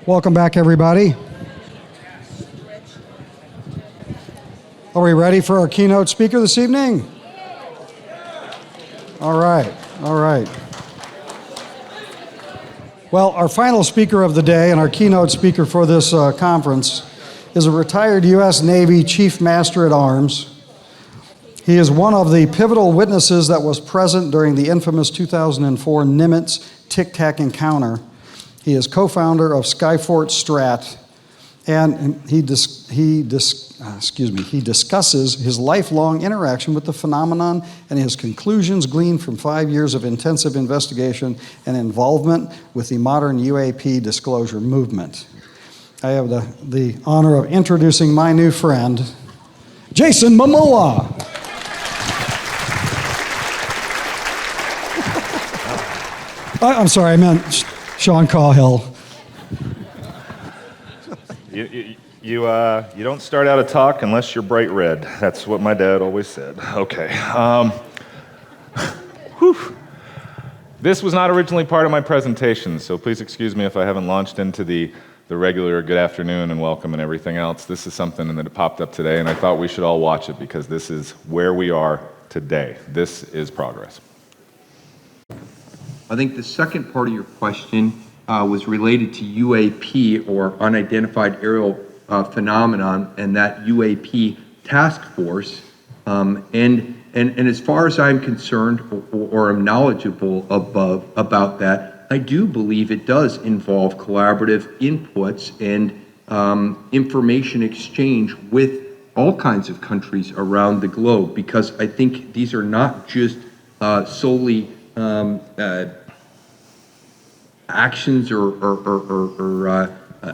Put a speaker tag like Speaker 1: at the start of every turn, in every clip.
Speaker 1: Welcome back, everybody. Are we ready for our keynote speaker this evening? All right. Well, our final speaker of the day and our keynote speaker for this conference is a retired U.S. Navy Chief Master at Arms. He is one of the pivotal witnesses that was present during the infamous 2004 Nimitz Tic Tac encounter. He is co-founder of Skyfort Strat, and he discusses his lifelong interaction with the phenomenon and his conclusions gleaned from 5 years of intensive investigation and involvement with the modern UAP Disclosure movement. I have the honor of introducing my new friend, Jason Momoa. I'm sorry, I meant Sean Cahill.
Speaker 2: You don't start out a talk unless you're bright red. That's what my dad always said. Okay. This was not originally part of my presentation, so please excuse me if I haven't launched into the regular good afternoon and welcome and everything else. This is something that popped up today, and I thought we should all watch it because this is where we are today. This is progress.
Speaker 3: I think the second part of your question was related to UAP, or unidentified aerial phenomenon, and that UAP task force. And as far as I'm concerned, or am knowledgeable about that, I do believe it does involve collaborative inputs and information exchange with all kinds of countries around the globe, because I think these are not just solely actions or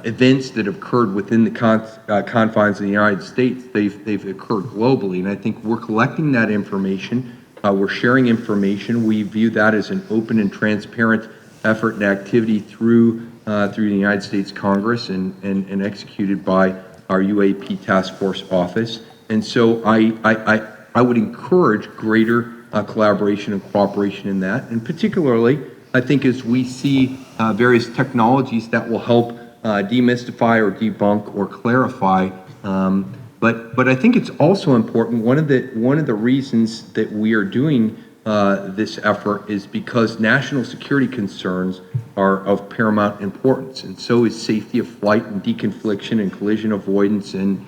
Speaker 3: events that have occurred within the confines of the United States. They've occurred globally, and I think we're collecting that information. We're sharing information. We view that as an open and transparent effort and activity through the United States Congress and executed by our UAP Task Force Office. And so I would encourage greater collaboration and cooperation in that, and particularly I think as we see various technologies that will help demystify or debunk or clarify, but I think it's also important. One of the reasons that we are doing this effort is because national security concerns are of paramount importance, and so is safety of flight and deconfliction and collision avoidance and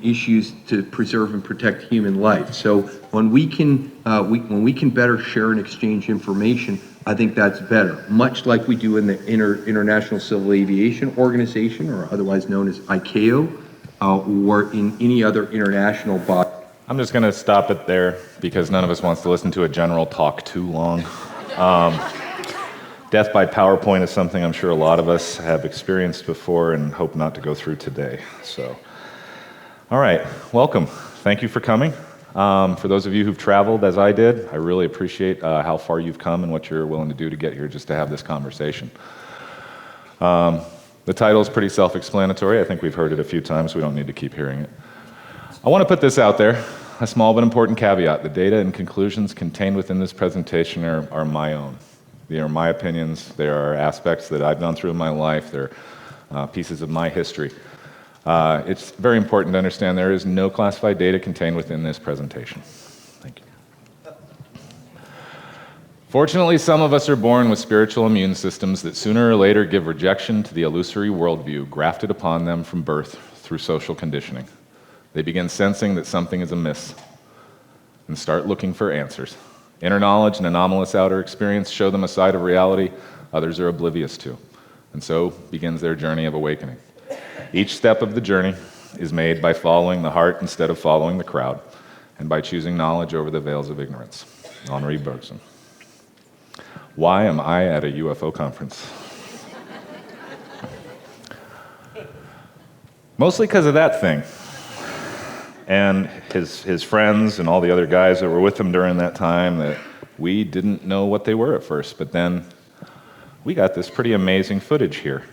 Speaker 3: issues to preserve and protect human life. So when we can better share and exchange information, I think that's better, much like we do in the International Civil Aviation Organization, or otherwise known as ICAO, or in any other international body.
Speaker 2: I'm just going to stop it there because none of us wants to listen to a general talk too long. Death by PowerPoint is something I'm sure a lot of us have experienced before and hope not to go through today. So, all right, welcome. Thank you for coming. For those of you who've traveled, as I did, I really appreciate how far you've come and what you're willing to do to get here just to have this conversation. The title is pretty self-explanatory. I think we've heard it a few times. We don't need to keep hearing it. I want to put this out there, a small but important caveat. The data and conclusions contained within this presentation are my own. They are my opinions. They are aspects that I've gone through in my life. They're pieces of my history. It's very important to understand there is no classified data contained within this presentation. Thank you. Fortunately, some of us are born with spiritual immune systems that sooner or later give rejection to the illusory worldview grafted upon them from birth through social conditioning. They begin sensing that something is amiss and start looking for answers. Inner knowledge and anomalous outer experience show them a side of reality others are oblivious to, and so begins their journey of awakening. Each step of the journey is made by following the heart instead of following the crowd, and by choosing knowledge over the veils of ignorance. Henri Bergson. Why am I at a UFO conference? Mostly because of that thing. And his friends and all the other guys that were with him during that time, that we didn't know what they were at first, but then we got this pretty amazing footage here.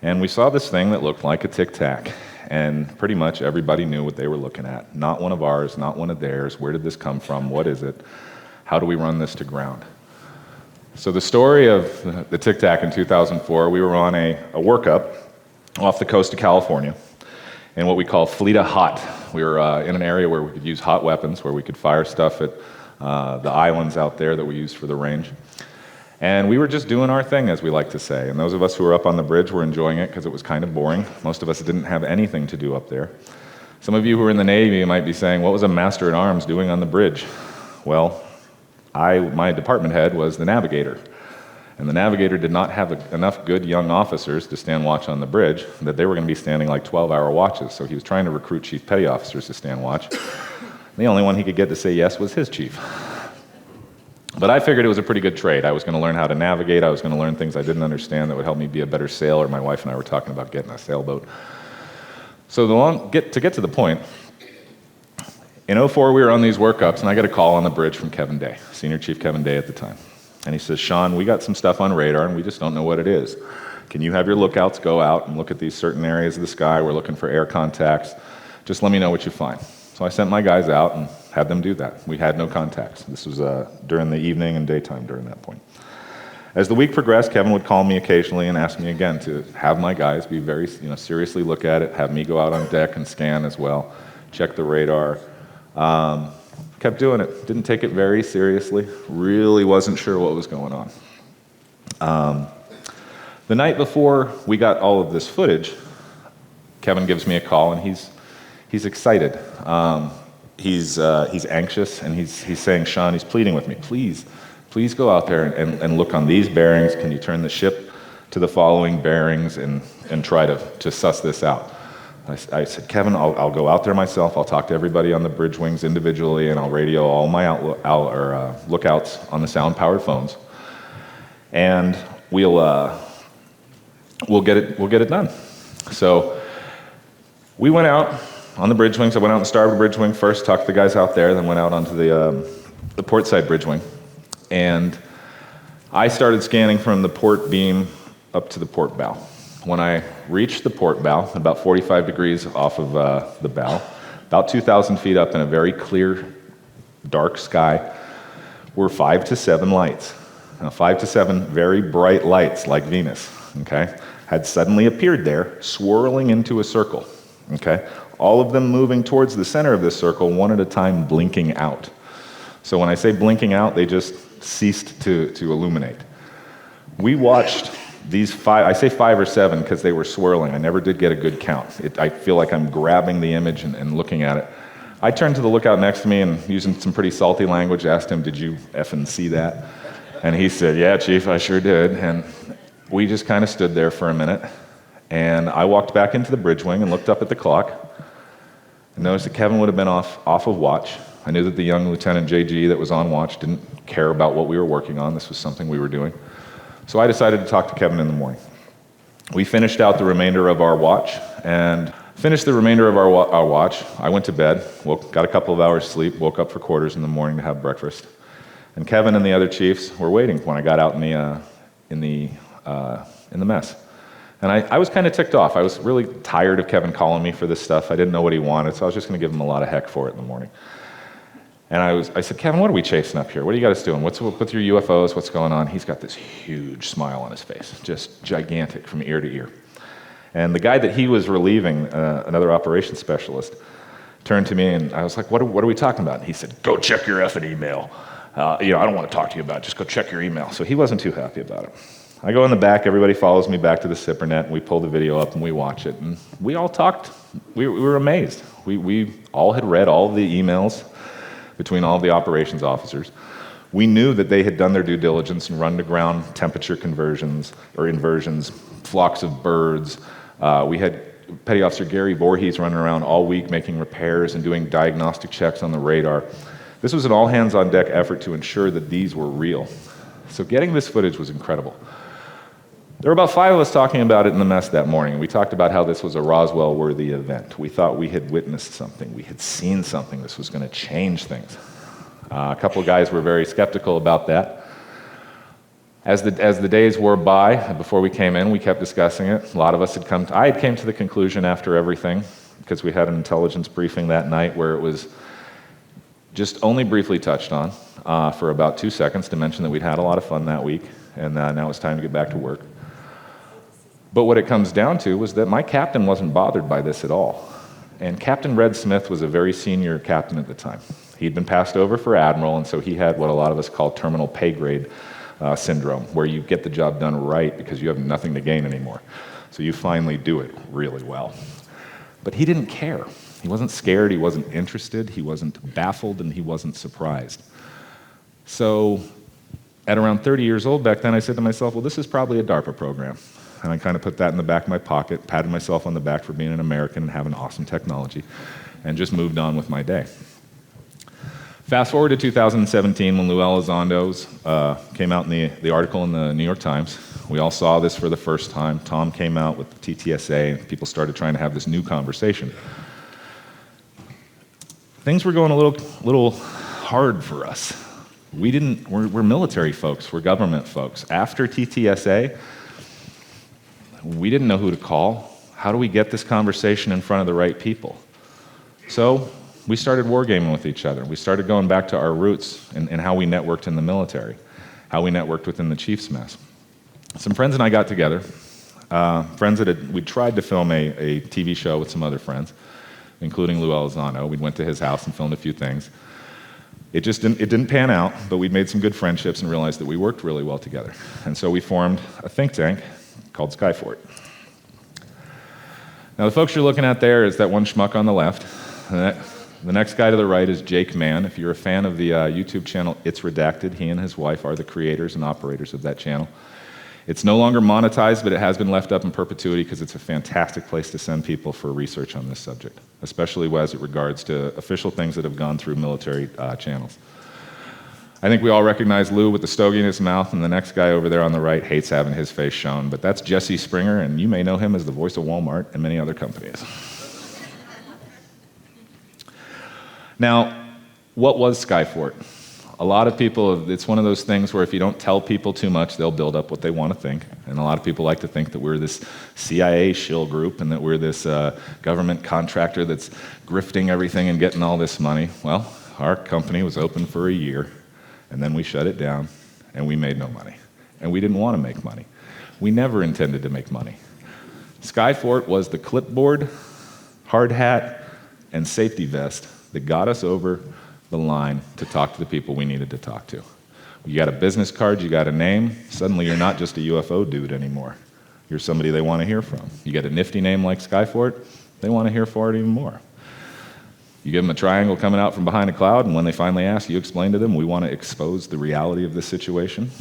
Speaker 2: And we saw this thing that looked like a Tic Tac, and pretty much everybody knew what they were looking at. Not one of ours, not one of theirs. Where did this come from? What is it? How do we run this to ground? So the story of the Tic Tac in 2004, we were on a workup off the coast of California in what we call Fleta Hot. We were in an area where we could use hot weapons, where we could fire stuff at the islands out there that we used for the range. And we were just doing our thing, as we like to say. And those of us who were up on the bridge were enjoying it because it was kind of boring. Most of us didn't have anything to do up there. Some of you who are in the Navy might be saying, what was a master-at-arms doing on the bridge? Well, my department head was the navigator. And the navigator did not have enough good young officers to stand watch on the bridge, that they were going to be standing like 12-hour watches. So he was trying to recruit chief petty officers to stand watch. The only one he could get to say yes was his chief. But I figured it was a pretty good trade. I was going to learn how to navigate. I was going to learn things I didn't understand that would help me be a better sailor. My wife and I were talking about getting a sailboat. So to get to the point, in 2004 we were on these workups, and I got a call on the bridge from Kevin Day, Senior Chief Kevin Day at the time. And he says, Sean, we got some stuff on radar, and we just don't know what it is. Can you have your lookouts go out and look at these certain areas of the sky? We're looking for air contacts. Just let me know what you find. So I sent my guys out and had them do that. We had no contacts. This was during the evening and daytime during that point. As the week progressed, Kevin would call me occasionally and ask me again to have my guys be very, seriously look at it, have me go out on deck and scan as well, check the radar. Kept doing it. Didn't take it very seriously. Really wasn't sure what was going on. The night before we got all of this footage, Kevin gives me a call, and he's excited. He's anxious, and he's saying, Sean, he's pleading with me, please go out there and look on these bearings. Can you turn the ship to the following bearings and try to suss this out? I said, Kevin, I'll go out there myself. I'll talk to everybody on the bridge wings individually, and I'll radio all my lookouts on the sound-powered phones, and we'll get it done. So we went out on the bridge wings. I went out on the starboard bridge wing first, talked to the guys out there, then went out onto the port side bridge wing, and I started scanning from the port beam up to the port bow. When I reached the port bow, about 45 degrees off of the bow, about 2,000 feet up in a very clear, dark sky, were 5 to 7 lights. Now, 5 to 7 very bright lights like Venus, okay, had suddenly appeared there, swirling into a circle, okay? All of them moving towards the center of this circle, one at a time, blinking out. So when I say blinking out, they just ceased to illuminate. We watched these 5, I say 5 or 7 because they were swirling. I never did get a good count. I feel like I'm grabbing the image and looking at it. I turned to the lookout next to me and, using some pretty salty language, asked him, did you effing see that? And he said, yeah, Chief, I sure did. And we just kind of stood there for a minute. And I walked back into the bridge wing and looked up at the clock and noticed that Kevin would have been off of watch. I knew that the young Lieutenant JG that was on watch didn't care about what we were working on. This was something we were doing. So I decided to talk to Kevin in the morning. We finished out the remainder of our watch, and finished the remainder of our watch. I went to bed, got a couple of hours sleep, woke up for quarters in the morning to have breakfast. And Kevin and the other chiefs were waiting when I got out in the mess. And I was kind of ticked off. I was really tired of Kevin calling me for this stuff. I didn't know what he wanted, so I was just going to give him a lot of heck for it in the morning. And I said, Kevin, what are we chasing up here? What do you got us doing? What's with your UFOs? What's going on? He's got this huge smile on his face, just gigantic from ear to ear. And the guy that he was relieving, another operations specialist, turned to me, and I was like, what are we talking about? And he said, go check your effing email. I don't want to talk to you about it. Just go check your email. So he wasn't too happy about it. I go in the back. Everybody follows me back to the Sipper net, and we pull the video up, and we watch it. And we all talked. We were amazed. We all had read all the emails between all of the operations officers. We knew that they had done their due diligence and run to ground temperature conversions or inversions, flocks of birds. We had Petty Officer Gary Voorhees running around all week making repairs and doing diagnostic checks on the radar. This was an all-hands-on-deck effort to ensure that these were real. So getting this footage was incredible. There were about 5 of us talking about it in the mess that morning. We talked about how this was a Roswell-worthy event. We thought we had witnessed something. We had seen something. This was going to change things. A couple of guys were very skeptical about that. As the days wore by, before we came in, we kept discussing it. A lot of us had I had came to the conclusion after everything, because we had an intelligence briefing that night where it was just only briefly touched on. for about 2 seconds to mention that we'd had a lot of fun that week, and now it's time to get back to work. But what it comes down to was that my captain wasn't bothered by this at all. And Captain Red Smith was a very senior captain at the time. He'd been passed over for admiral, and so he had what a lot of us call terminal pay grade syndrome, where you get the job done right because you have nothing to gain anymore. So you finally do it really well. But he didn't care. He wasn't scared, he wasn't interested, he wasn't baffled, and he wasn't surprised. So at around 30 years old back then, I said to myself, well, this is probably a DARPA program. And I kind of put that in the back of my pocket, patted myself on the back for being an American and having awesome technology, and just moved on with my day. Fast forward to 2017 when Lou Elizondo's came out in the article in the New York Times. We all saw this for the first time. Tom came out with the TTSA, and people started trying to have this new conversation. Things were going a little hard for us. We're military folks, we're government folks. After TTSA, we didn't know who to call. How do we get this conversation in front of the right people? So we started wargaming with each other. We started going back to our roots and how we networked in the military, how we networked within the Chiefs Mess. Some friends and I got together, friends that we tried to film a TV show with some other friends, including Lou Elizondo. We went to his house and filmed a few things. It didn't pan out, but we'd made some good friendships and realized that we worked really well together. And so we formed a think tank called Skyfort. Now the folks you're looking at there is that one schmuck on the left. The next guy to the right is Jake Mann. If you're a fan of the YouTube channel It's Redacted, he and his wife are the creators and operators of that channel. It's no longer monetized, but it has been left up in perpetuity because it's a fantastic place to send people for research on this subject, especially as it regards to official things that have gone through military channels. I think we all recognize Lou with the stogie in his mouth, and the next guy over there on the right hates having his face shown, but that's Jesse Springer, and you may know him as the voice of Walmart and many other companies. Now, what was Skyfort? A lot of people, it's one of those things where if you don't tell people too much, they'll build up what they want to think. And a lot of people like to think that we're this CIA shill group and that we're this government contractor that's grifting everything and getting all this money. Well, our company was open for a year, and then we shut it down, and we made no money. And we didn't want to make money. We never intended to make money. Skyfort was the clipboard, hard hat, and safety vest that got us over the line to talk to the people we needed to talk to. You got a business card, you got a name, suddenly you're not just a UFO dude anymore. You're somebody they want to hear from. You get a nifty name like Skyfort, they want to hear for it even more. You give them a triangle coming out from behind a cloud, and when they finally ask, you explain to them, we want to expose the reality of this situation.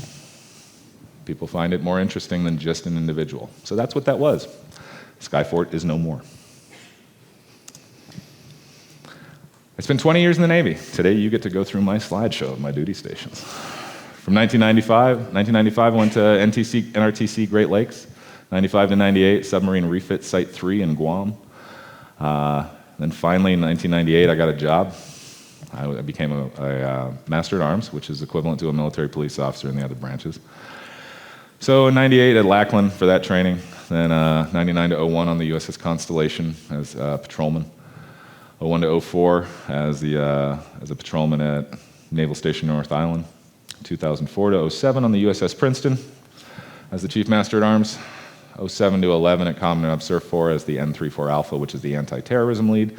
Speaker 2: People find it more interesting than just an individual. So that's what that was. Skyfort is no more. I spent 20 years in the Navy. Today you get to go through my slideshow of my duty stations. From 1995 I went to NRTC Great Lakes. 95 to 98, submarine refit Site 3 in Guam. Then finally in 1998 I got a job. I became a Master at Arms, which is equivalent to a military police officer in the other branches. So in 98 at Lackland for that training, then 99 to 01 on the USS Constellation as a patrolman. 01 to 04 as a patrolman at Naval Station North Island. 2004 to 07 on the USS Princeton as the Chief Master at Arms. 07 to 11 at Commandant Observ 4 as the N34 Alpha, which is the anti-terrorism lead.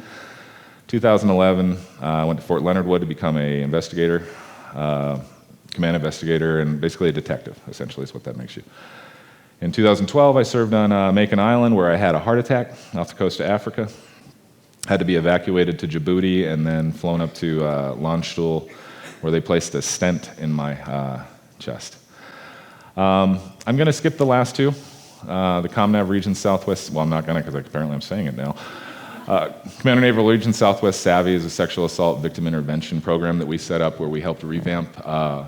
Speaker 2: 2011, I went to Fort Leonard Wood to become a investigator, command investigator, and basically a detective, essentially is what that makes you. In 2012, I served on Macon Island, where I had a heart attack off the coast of Africa. Had to be evacuated to Djibouti and then flown up to Landstuhl, where they placed a stent in my chest. I'm going to skip the last two. The ComNav Region Southwest, well, I'm not going to because apparently I'm saying it now. Commander Naval Region Southwest Savvy is a sexual assault victim intervention program that we set up where we helped revamp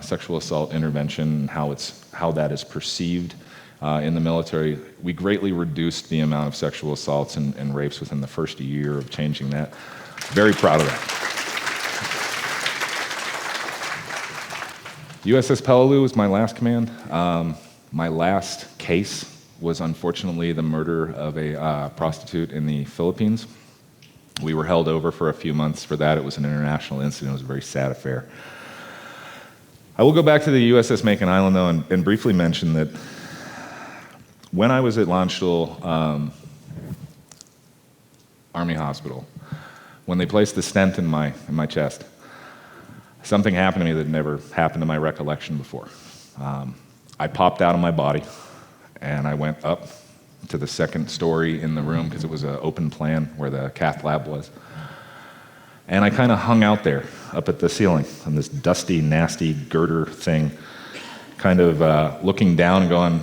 Speaker 2: sexual assault intervention, how that is perceived in the military. We greatly reduced the amount of sexual assaults and rapes within the first year of changing that. Very proud of that. USS Peleliu was my last command. My last case was unfortunately the murder of a prostitute in the Philippines. We were held over for a few months for that. It was an international incident. It was a very sad affair. I will go back to the USS Macon Island, though, and briefly mention that when I was at Landstuhl Army Hospital, when they placed the stent in my chest, something happened to me that never happened to my recollection before. I popped out of my body, and I went up to the second story in the room, because it was an open plan where the cath lab was. And I kind of hung out there, up at the ceiling, on this dusty, nasty girder thing, kind of looking down and going,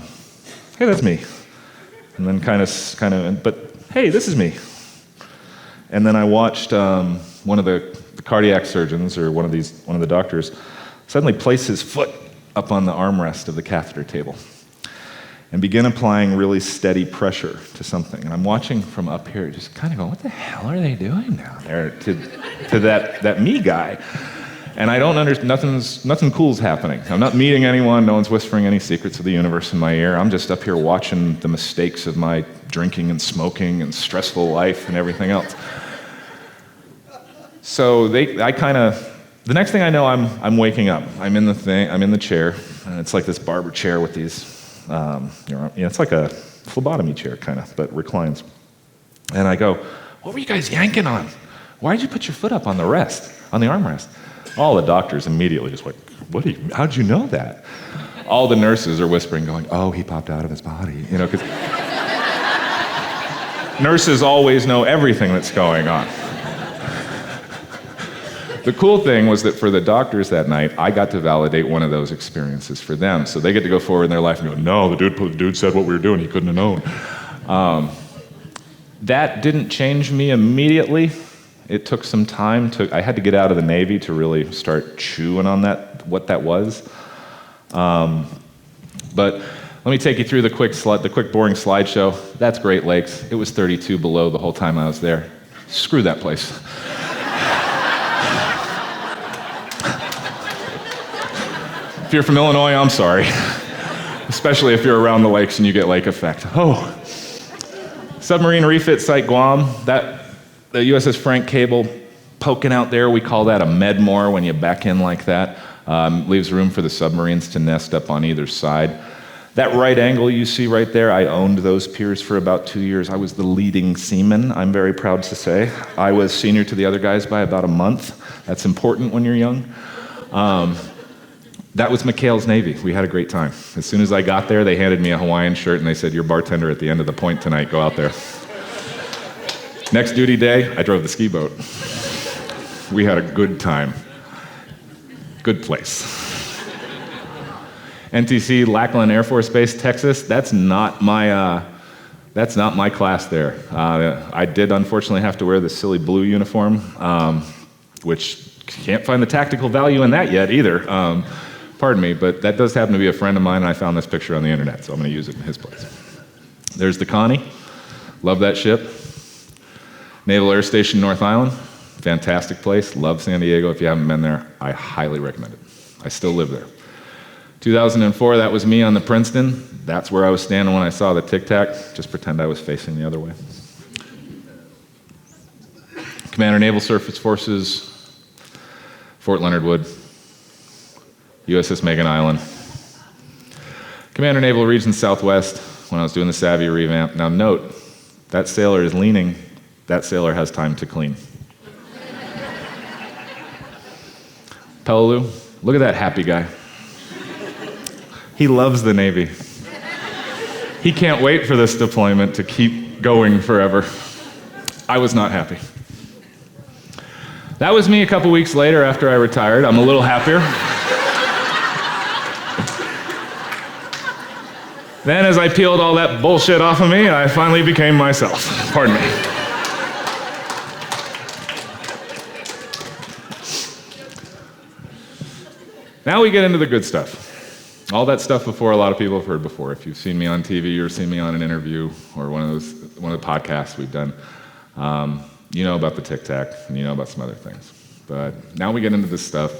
Speaker 2: hey, that's me. And then kind of, but hey, this is me. And then I watched one of the cardiac surgeons, or one of the doctors, suddenly place his foot up on the armrest of the catheter table and begin applying really steady pressure to something. And I'm watching from up here, just kind of going, what the hell are they doing down there to that me guy? And I don't understand, nothing cool's happening. I'm not meeting anyone, no one's whispering any secrets of the universe in my ear. I'm just up here watching the mistakes of my drinking and smoking and stressful life and everything else. So the next thing I know, I'm waking up. I'm in the chair, and it's like this barber chair with these, it's like a phlebotomy chair kind of, but reclines. And I go, what were you guys yanking on? Why'd you put your foot up on the armrest? All the doctors immediately just like, how'd you know that? All the nurses are whispering, going, oh, he popped out of his body, because nurses always know everything that's going on. The cool thing was that for the doctors that night, I got to validate one of those experiences for them. So they get to go forward in their life and go, no, the dude said what we were doing, he couldn't have known. That didn't change me immediately. It took some time. I had to get out of the Navy to really start chewing on what that was. But let me take you through the quick boring slideshow. That's Great Lakes. It was 32 below the whole time I was there. Screw that place. If you're from Illinois, I'm sorry. Especially if you're around the lakes and you get lake effect. Oh. Submarine refit site Guam, the USS Frank Cable poking out there, we call that a Medmore when you back in like that. Leaves room for the submarines to nest up on either side. That right angle you see right there, I owned those piers for about 2 years. I was the leading seaman, I'm very proud to say. I was senior to the other guys by about a month. That's important when you're young. That was McHale's Navy. We had a great time. As soon as I got there, they handed me a Hawaiian shirt and they said, you're bartender at the end of the point tonight, go out there. Next duty day, I drove the ski boat. We had a good time. Good place. NTC, Lackland Air Force Base, Texas, that's not my class there. I did unfortunately have to wear the silly blue uniform, which can't find the tactical value in that yet either. Pardon me, but that does happen to be a friend of mine, and I found this picture on the internet, so I'm going to use it in his place. There's the Connie. Love that ship. Naval Air Station, North Island. Fantastic place. Love San Diego. If you haven't been there, I highly recommend it. I still live there. 2004, that was me on the Princeton. That's where I was standing when I saw the Tic Tac. Just pretend I was facing the other way. Commander Naval Surface Forces, Fort Leonard Wood, USS Macon Island. Commander Naval Region Southwest, when I was doing the Savvy revamp. Now note, that sailor is leaning, that sailor has time to clean. Peleliu, look at that happy guy. He loves the Navy. He can't wait for this deployment to keep going forever. I was not happy. That was me a couple weeks later after I retired. I'm a little happier. Then as I peeled all that bullshit off of me, I finally became myself. Pardon me. Now we get into the good stuff. All that stuff before, a lot of people have heard before. If you've seen me on TV or seen me on an interview or one of the podcasts we've done, you know about the Tic Tac and you know about some other things. But now we get into this stuff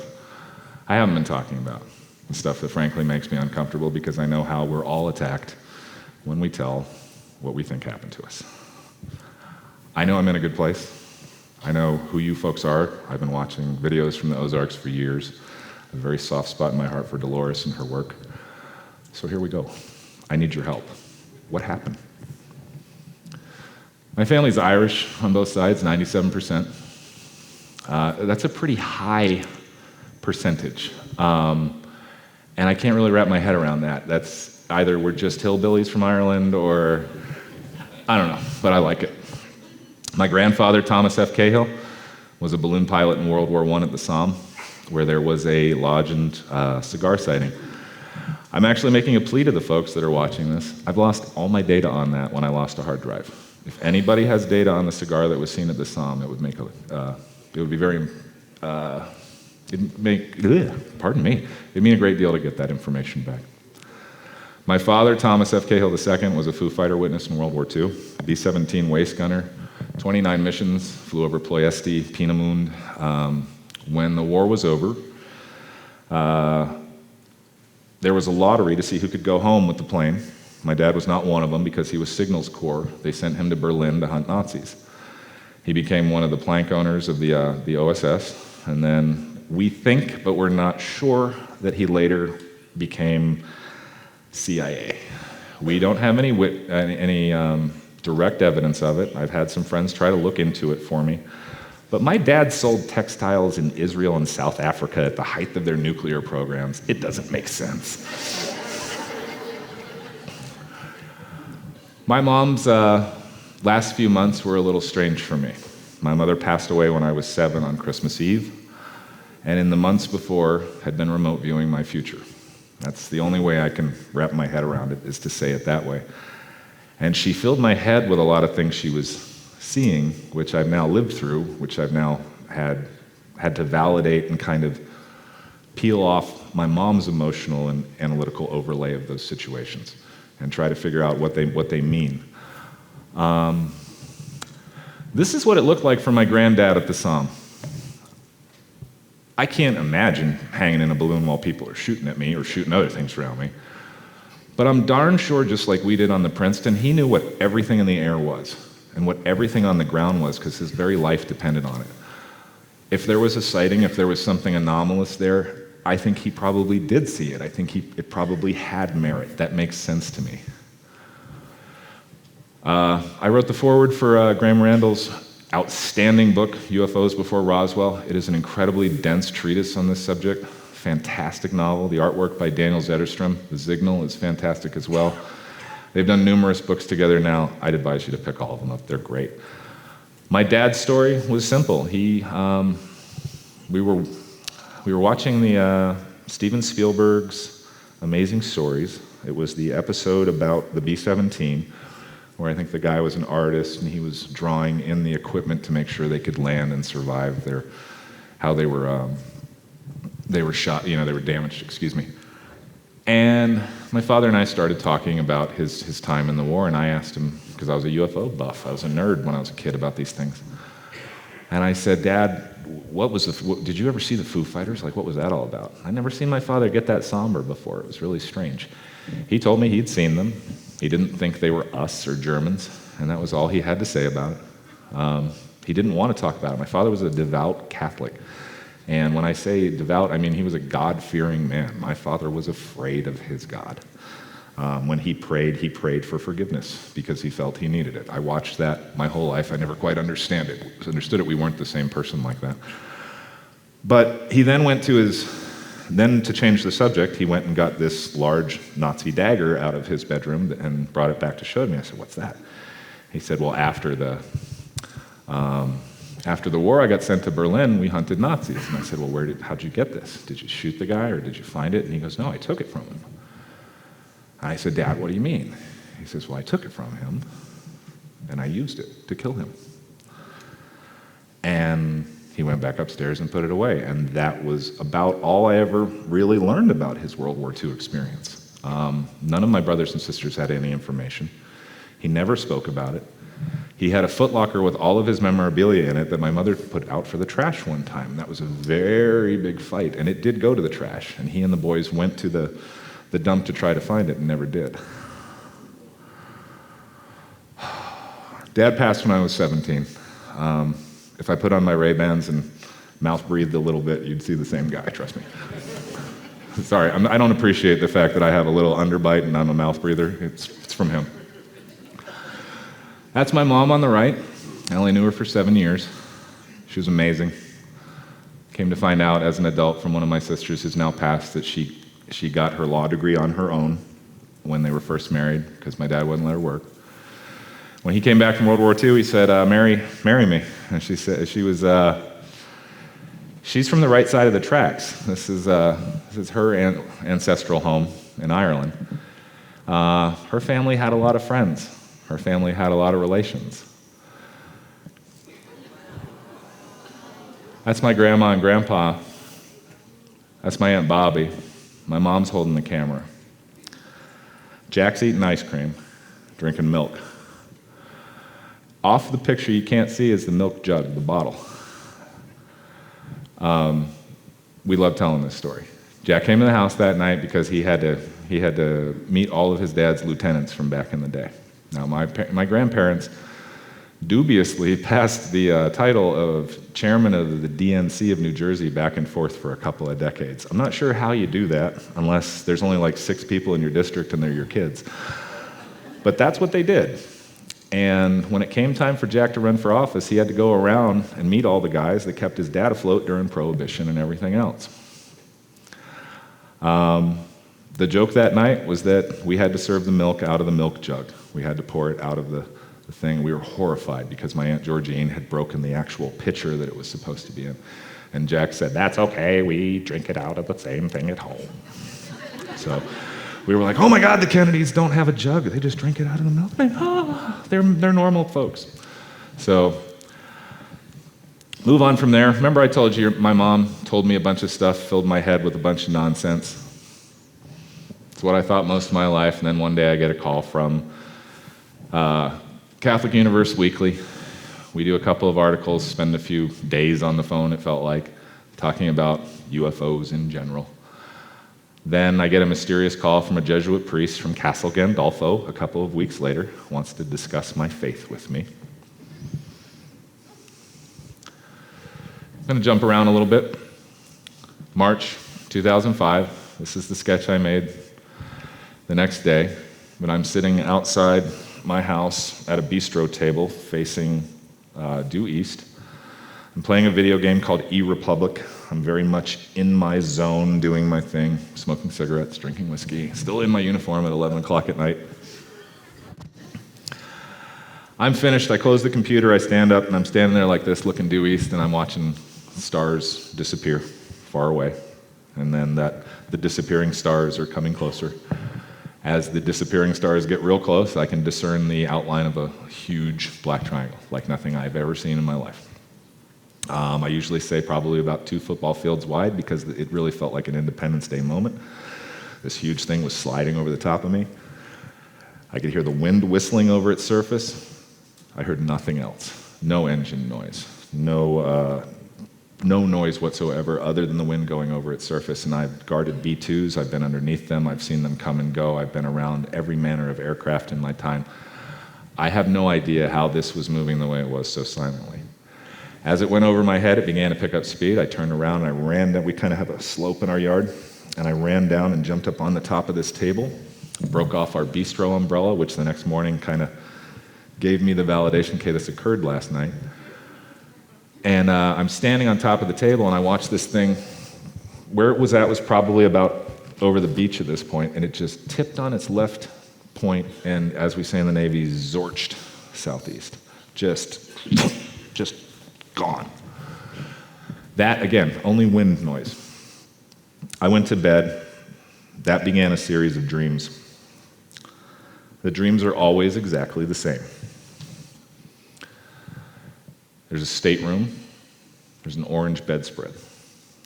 Speaker 2: I haven't been talking about. The stuff that frankly makes me uncomfortable because I know how we're all attacked when we tell what we think happened to us. I know I'm in a good place. I know who you folks are. I've been watching videos from the Ozarks for years. a very soft spot in my heart for Dolores and her work. So here we go. I need your help. What happened? My family's Irish on both sides, 97%. That's a pretty high percentage. And I can't really wrap my head around that. That's either we're just hillbillies from Ireland or, I don't know, but I like it. My grandfather, Thomas F. Cahill, was a balloon pilot in World War I at the Somme, where there was a lodge and cigar sighting. I'm actually making a plea to the folks that are watching this. I've lost all my data on that when I lost a hard drive. If anybody has data on the cigar that was seen at the Somme, it would make it would be very, it'd make, pardon me, it'd mean a great deal to get that information back. My father, Thomas F. Cahill II, was a Foo Fighter witness in World War II, B-17 waist gunner, 29 missions, flew over Ploiesti, Peenemünde. When the war was over, there was a lottery to see who could go home with the plane. My dad was not one of them because he was Signals Corps. They sent him to Berlin to hunt Nazis. He became one of the plank owners of the OSS, and then we think, but we're not sure, that he later became CIA. We don't have any direct evidence of it. I've had some friends try to look into it for me. But my dad sold textiles in Israel and South Africa at the height of their nuclear programs. It doesn't make sense. My mom's last few months were a little strange for me. My mother passed away when I was 7 on Christmas Eve, and in the months before had been remote viewing my future. That's the only way I can wrap my head around it, is to say it that way. And she filled my head with a lot of things she was seeing, which I've now lived through, which I've now had to validate and kind of peel off my mom's emotional and analytical overlay of those situations and try to figure out what they mean. This is what it looked like for my granddad at the Somme. I can't imagine hanging in a balloon while people are shooting at me or shooting other things around me. But I'm darn sure, just like we did on the Princeton, he knew what everything in the air was and what everything on the ground was, because his very life depended on it. If there was a sighting, if there was something anomalous there, I think he probably did see it. I think it probably had merit. That makes sense to me. I wrote the foreword for Graham Randall's outstanding book, UFOs Before Roswell. It is an incredibly dense treatise on this subject. Fantastic novel. The artwork by Daniel Zetterstrom, The Signal, is fantastic as well. They've done numerous books together now. I'd advise you to pick all of them up. They're great. My dad's story was simple. We were watching the Steven Spielberg's Amazing Stories. It was the episode about the B-17, where I think the guy was an artist and he was drawing in the equipment to make sure they could land and survive how they were shot, they were damaged, excuse me. And my father and I started talking about his time in the war, and I asked him, because I was a UFO buff, I was a nerd when I was a kid about these things. And I said, Dad, did you ever see the Foo Fighters? Like, what was that all about? I'd never seen my father get that somber before. It was really strange. He told me he'd seen them. He didn't think they were us or Germans, and that was all he had to say about it. He didn't want to talk about it. My father was a devout Catholic. And when I say devout, I mean he was a God-fearing man. My father was afraid of his God. When he prayed for forgiveness because he felt he needed it. I watched that my whole life. I never quite understood it. We weren't the same person like that. But he then went to change the subject, he went and got this large Nazi dagger out of his bedroom and brought it back to show me. I said, what's that? He said, well, after the war, I got sent to Berlin, we hunted Nazis. And I said, well, how'd you get this? Did you shoot the guy or did you find it? And he goes, no, I took it from him. I said, Dad, what do you mean? He says, well, I took it from him and I used it to kill him. And he went back upstairs and put it away. And that was about all I ever really learned about his World War II experience. None of my brothers and sisters had any information. He never spoke about it. He had a footlocker with all of his memorabilia in it that my mother put out for the trash one time. That was a very big fight, and it did go to the trash. And he and the boys went to the dump to try to find it and never did. Dad passed when I was 17. If I put on my Ray-Bans and mouth breathed a little bit, you'd see the same guy, trust me. Sorry, I don't appreciate the fact that I have a little underbite and I'm a mouth breather. It's from him. That's my mom on the right. I only knew her for 7 years. She was amazing. Came to find out as an adult from one of my sisters who's now passed that she got her law degree on her own when they were first married because my dad wouldn't let her work. When he came back from World War II, he said, marry me. And she said, she's from the right side of the tracks. This is her ancestral home in Ireland. Her family had a lot of friends. Her family had a lot of relations. That's my grandma and grandpa. That's my Aunt Bobby. My mom's holding the camera. Jack's eating ice cream, drinking milk. Off the picture you can't see is the milk jug, the bottle. We love telling this story. Jack came to the house that night because he had to meet all of his dad's lieutenants from back in the day. Now, my grandparents dubiously passed the title of chairman of the DNC of New Jersey back and forth for a couple of decades. I'm not sure how you do that unless there's only like 6 people in your district and they're your kids. But that's what they did. And when it came time for Jack to run for office, he had to go around and meet all the guys that kept his dad afloat during Prohibition and everything else. The joke that night was that we had to serve the milk out of the milk jug. We had to pour it out of the thing. We were horrified because my Aunt Georgine had broken the actual pitcher that it was supposed to be in. And Jack said, "That's okay, we drink it out of the same thing at home." So we were like, "Oh my God, the Kennedys don't have a jug. They just drink it out of the milk." They're normal folks. So move on from there. Remember I told you my mom told me a bunch of stuff, filled my head with a bunch of nonsense. It's what I thought most of my life, and then one day I get a call from Catholic Universe Weekly. We do a couple of articles, spend a few days on the phone, it felt like, talking about UFOs in general. Then I get a mysterious call from a Jesuit priest from Castle Gandolfo a couple of weeks later, wants to discuss my faith with me. I'm going to jump around a little bit. March 2005, this is the sketch I made the next day, when I'm sitting outside my house at a bistro table facing due east. I'm playing a video game called E-Republic. I'm very much in my zone, doing my thing, smoking cigarettes, drinking whiskey, still in my uniform at 11 o'clock at night. I'm finished, I close the computer, I stand up, and I'm standing there like this, looking due east, and I'm watching stars disappear far away. And then the disappearing stars are coming closer. As the disappearing stars get real close, I can discern the outline of a huge black triangle, like nothing I've ever seen in my life. I usually say probably about 2 football fields wide because it really felt like an Independence Day moment. This huge thing was sliding over the top of me. I could hear the wind whistling over its surface. I heard nothing else. No engine noise. No noise whatsoever other than the wind going over its surface. And I've guarded B-2s. I've been underneath them. I've seen them come and go. I've been around every manner of aircraft in my time. I have no idea how this was moving the way it was so silently. As it went over my head, it began to pick up speed. I turned around and I ran down. We kind of have a slope in our yard. And I ran down and jumped up on the top of this table, broke off our bistro umbrella, which the next morning kind of gave me the validation, okay, this occurred last night. And I'm standing on top of the table and I watched this thing. Where it was at was probably about over the beach at this point, and it just tipped on its left point and, as we say in the Navy, zorched southeast. Just gone. That, again, only wind noise. I went to bed. That began a series of dreams. The dreams are always exactly the same. There's a stateroom. There's an orange bedspread.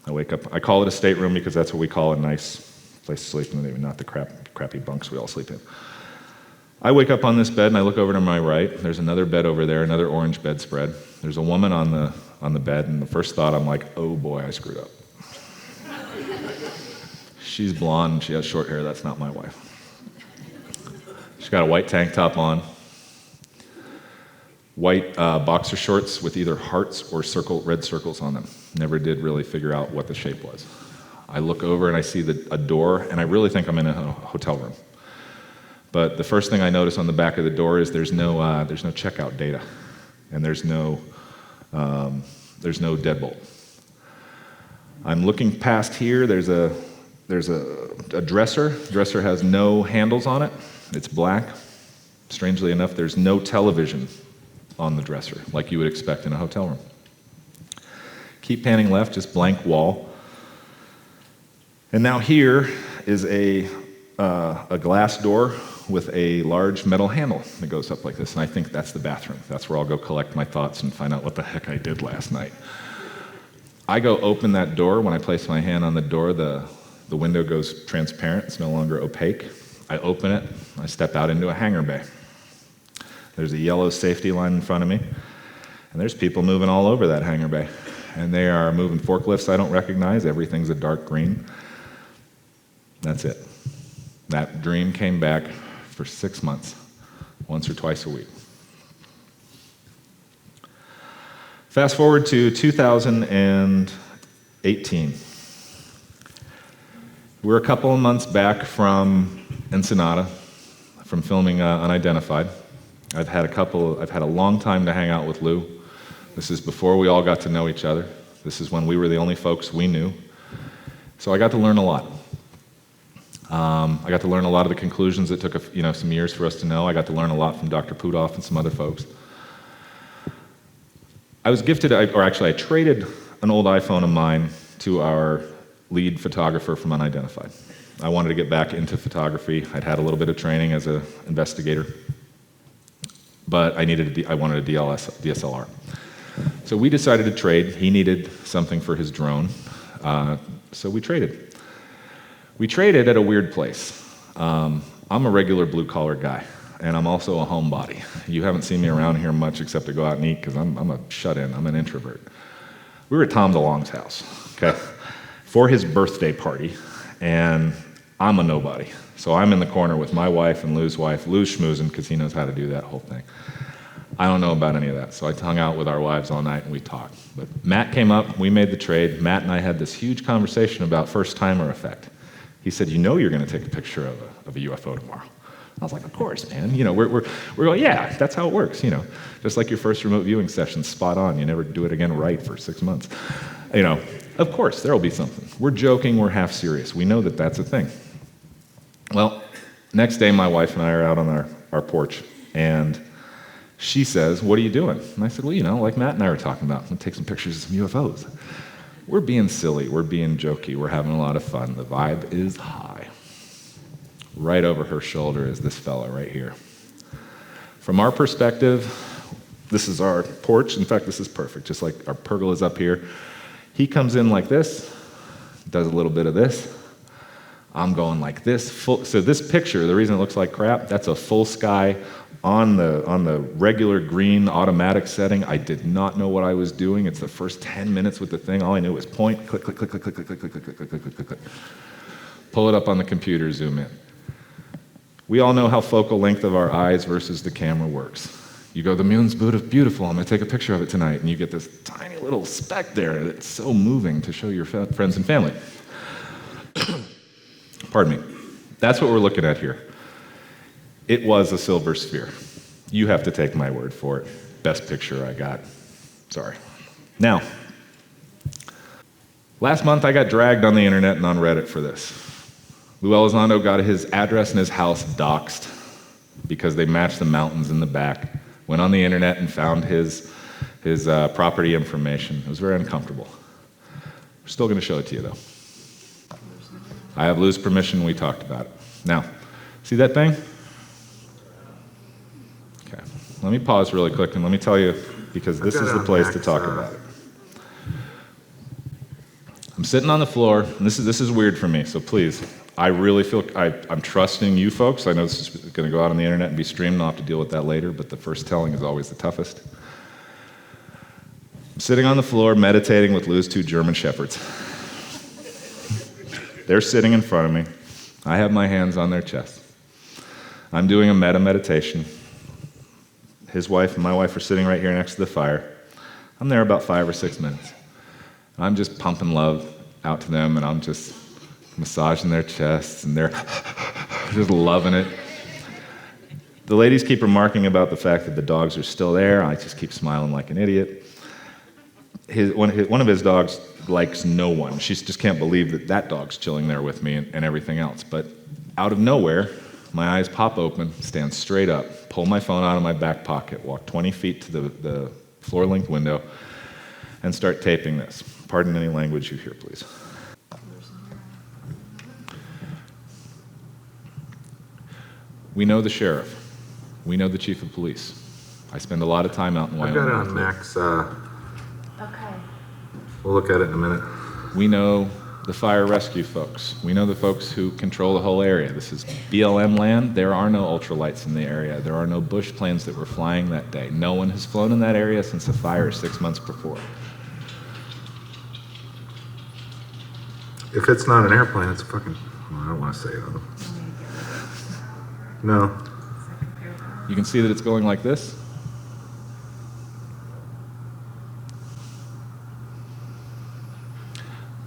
Speaker 2: I wake up. I call it a stateroom because that's what we call a nice place to sleep in the Navy, not the crappy bunks we all sleep in. I wake up on this bed and I look over to my right. There's another bed over there, another orange bedspread. There's a woman on the bed, and the first thought, I'm like, oh boy, I screwed up. She's blonde, she has short hair, that's not my wife. She's got a white tank top on, white boxer shorts with either hearts or red circles on them. Never did really figure out what the shape was. I look over and I see a door, and I really think I'm in a hotel room. But the first thing I notice on the back of the door is there's no checkout data, and there's no deadbolt. I'm looking past here. There's a dresser. The dresser has no handles on it. It's black. Strangely enough, there's no television on the dresser, like you would expect in a hotel room. Keep panning left, just blank wall. And now here is a glass door with a large metal handle that goes up like this, and I think that's the bathroom. That's where I'll go collect my thoughts and find out what the heck I did last night. I go open that door. When I place my hand on the door, the window goes transparent. It's no longer opaque. I open it. I step out into a hangar bay. There's a yellow safety line in front of me, and there's people moving all over that hangar bay. And they are moving forklifts I don't recognize. Everything's a dark green. That's it. That dream came back for 6 months, once or twice a week. Fast forward to 2018. We're a couple of months back from Ensenada, from filming Unidentified. I've had a long time to hang out with Lou. This is before we all got to know each other. This is when we were the only folks we knew. So I got to learn a lot. I got to learn a lot of the conclusions that took some years for us to know. I got to learn a lot from Dr. Pudoff and some other folks. I was gifted, I traded an old iPhone of mine to our lead photographer from Unidentified. I wanted to get back into photography. I'd had a little bit of training as an investigator, but I wanted a DSLR. So we decided to trade. He needed something for his drone, so we traded. We traded at a weird place. I'm a regular blue-collar guy, and I'm also a homebody. You haven't seen me around here much except to go out and eat because I'm a shut-in. I'm an introvert. We were at Tom DeLong's house, okay, for his birthday party, and I'm a nobody. So I'm in the corner with my wife and Lou's wife. Lou's schmoozing because he knows how to do that whole thing. I don't know about any of that, so I hung out with our wives all night and we talked. But Matt came up, we made the trade. Matt and I had this huge conversation about first-timer effect. He said, "You know you're going to take a picture of a UFO tomorrow." I was like, "Of course, man. We're going, yeah, that's how it works. Just like your first remote viewing session, spot on. You never do it again right for 6 months. Of course, there will be something. We're joking, we're half serious. We know that that's a thing." Well, next day, my wife and I are out on our porch, and she says, "What are you doing?" And I said, "Well, like Matt and I were talking about, I'm going to take some pictures of some UFOs." We're being silly, we're being jokey, we're having a lot of fun. The vibe is high. Right over her shoulder is this fella right here. From our perspective, this is our porch. In fact, this is perfect, just like our pergola's up here. He comes in like this, does a little bit of this. I'm going like this. So this picture, the reason it looks like crap, that's a full sky on the regular green automatic setting. I did not know what I was doing. It's the first 10 minutes with the thing. All I knew was point, click, click, click, click, click, click, click, click, click, click, click, click, click. Pull it up on the computer, zoom in. We all know how focal length of our eyes versus the camera works. You go, "The moon's beautiful, I'm going to take a picture of it tonight," and you get this tiny little speck there that's so moving to show your friends and family. Pardon me. That's what we're looking at here. It was a silver sphere. You have to take my word for it. Best picture I got. Sorry. Now, last month I got dragged on the internet and on Reddit for this. Lou Elizondo got his address and his house doxed because they matched the mountains in the back. Went on the internet and found his property information. It was very uncomfortable. We're still going to show it to you, though. I have Lou's permission. We talked about it. Now, see that thing? Okay. Let me pause really quick and let me tell you, because this is the place to talk about it. I'm sitting on the floor, and this is weird for me, so please, I really feel I'm trusting you folks. I know this is going to go out on the internet and be streamed. I'll have to deal with that later, but the first telling is always the toughest. I'm sitting on the floor meditating with Lou's 2 German Shepherds. They're sitting in front of me. I have my hands on their chest. I'm doing a metta meditation. His wife and my wife are sitting right here next to the fire. I'm there about 5 or 6 minutes. I'm just pumping love out to them, and I'm just massaging their chests, and they're just loving it. The ladies keep remarking about the fact that the dogs are still there. I just keep smiling like an idiot. One of his dogs likes no one. She just can't believe that that dog's chilling there with me and everything else. But out of nowhere, my eyes pop open, stand straight up, pull my phone out of my back pocket, walk 20 feet to the floor-length window, and start taping this. Pardon any language you hear, please. We know the sheriff. We know the chief of police. I spend a lot of time out in
Speaker 4: I've
Speaker 2: Wyoming.
Speaker 4: got it on Max.
Speaker 5: Okay.
Speaker 4: We'll look at it in a minute.
Speaker 2: We know the fire rescue folks. We know the folks who control the whole area. This is BLM land. There are no ultralights in the area. There are no bush planes that were flying that day. No one has flown in that area since the fire 6 months before.
Speaker 4: If it's not an airplane, it's a fucking. Well, I don't want to say it. No.
Speaker 2: You can see that it's going like this.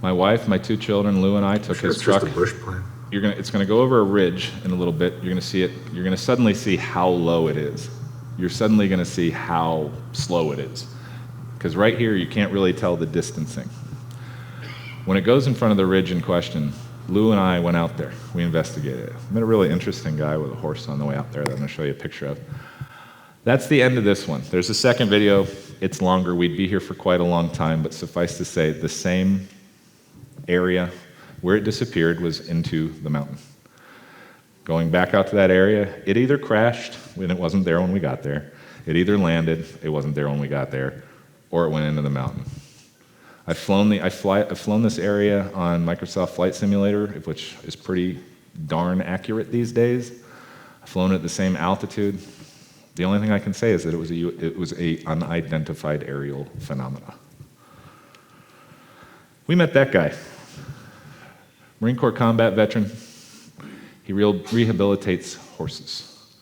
Speaker 2: My wife, my 2 children, Lou and I took his
Speaker 4: It's
Speaker 2: truck.
Speaker 4: just a bush plane.
Speaker 2: It's going to go over a ridge in a little bit. You're going to see it. You're going to suddenly see how low it is. You're suddenly going to see how slow it is. Because right here, you can't really tell the distancing. When it goes in front of the ridge in question, Lou and I went out there. We investigated it. Met a really interesting guy with a horse on the way out there that I'm going to show you a picture of. That's the end of this one. There's a second video. It's longer. We'd be here for quite a long time, but suffice to say, the same area where it disappeared was into the mountain. Going back out to that area, it either crashed when it wasn't there when we got there, it either landed, it wasn't there when we got there, or it went into the mountain. I've flown this area on Microsoft Flight Simulator, which is pretty darn accurate these days. I've flown it at the same altitude. The only thing I can say is that it was a unidentified aerial phenomena. We met that guy, Marine Corps combat veteran. He rehabilitates horses.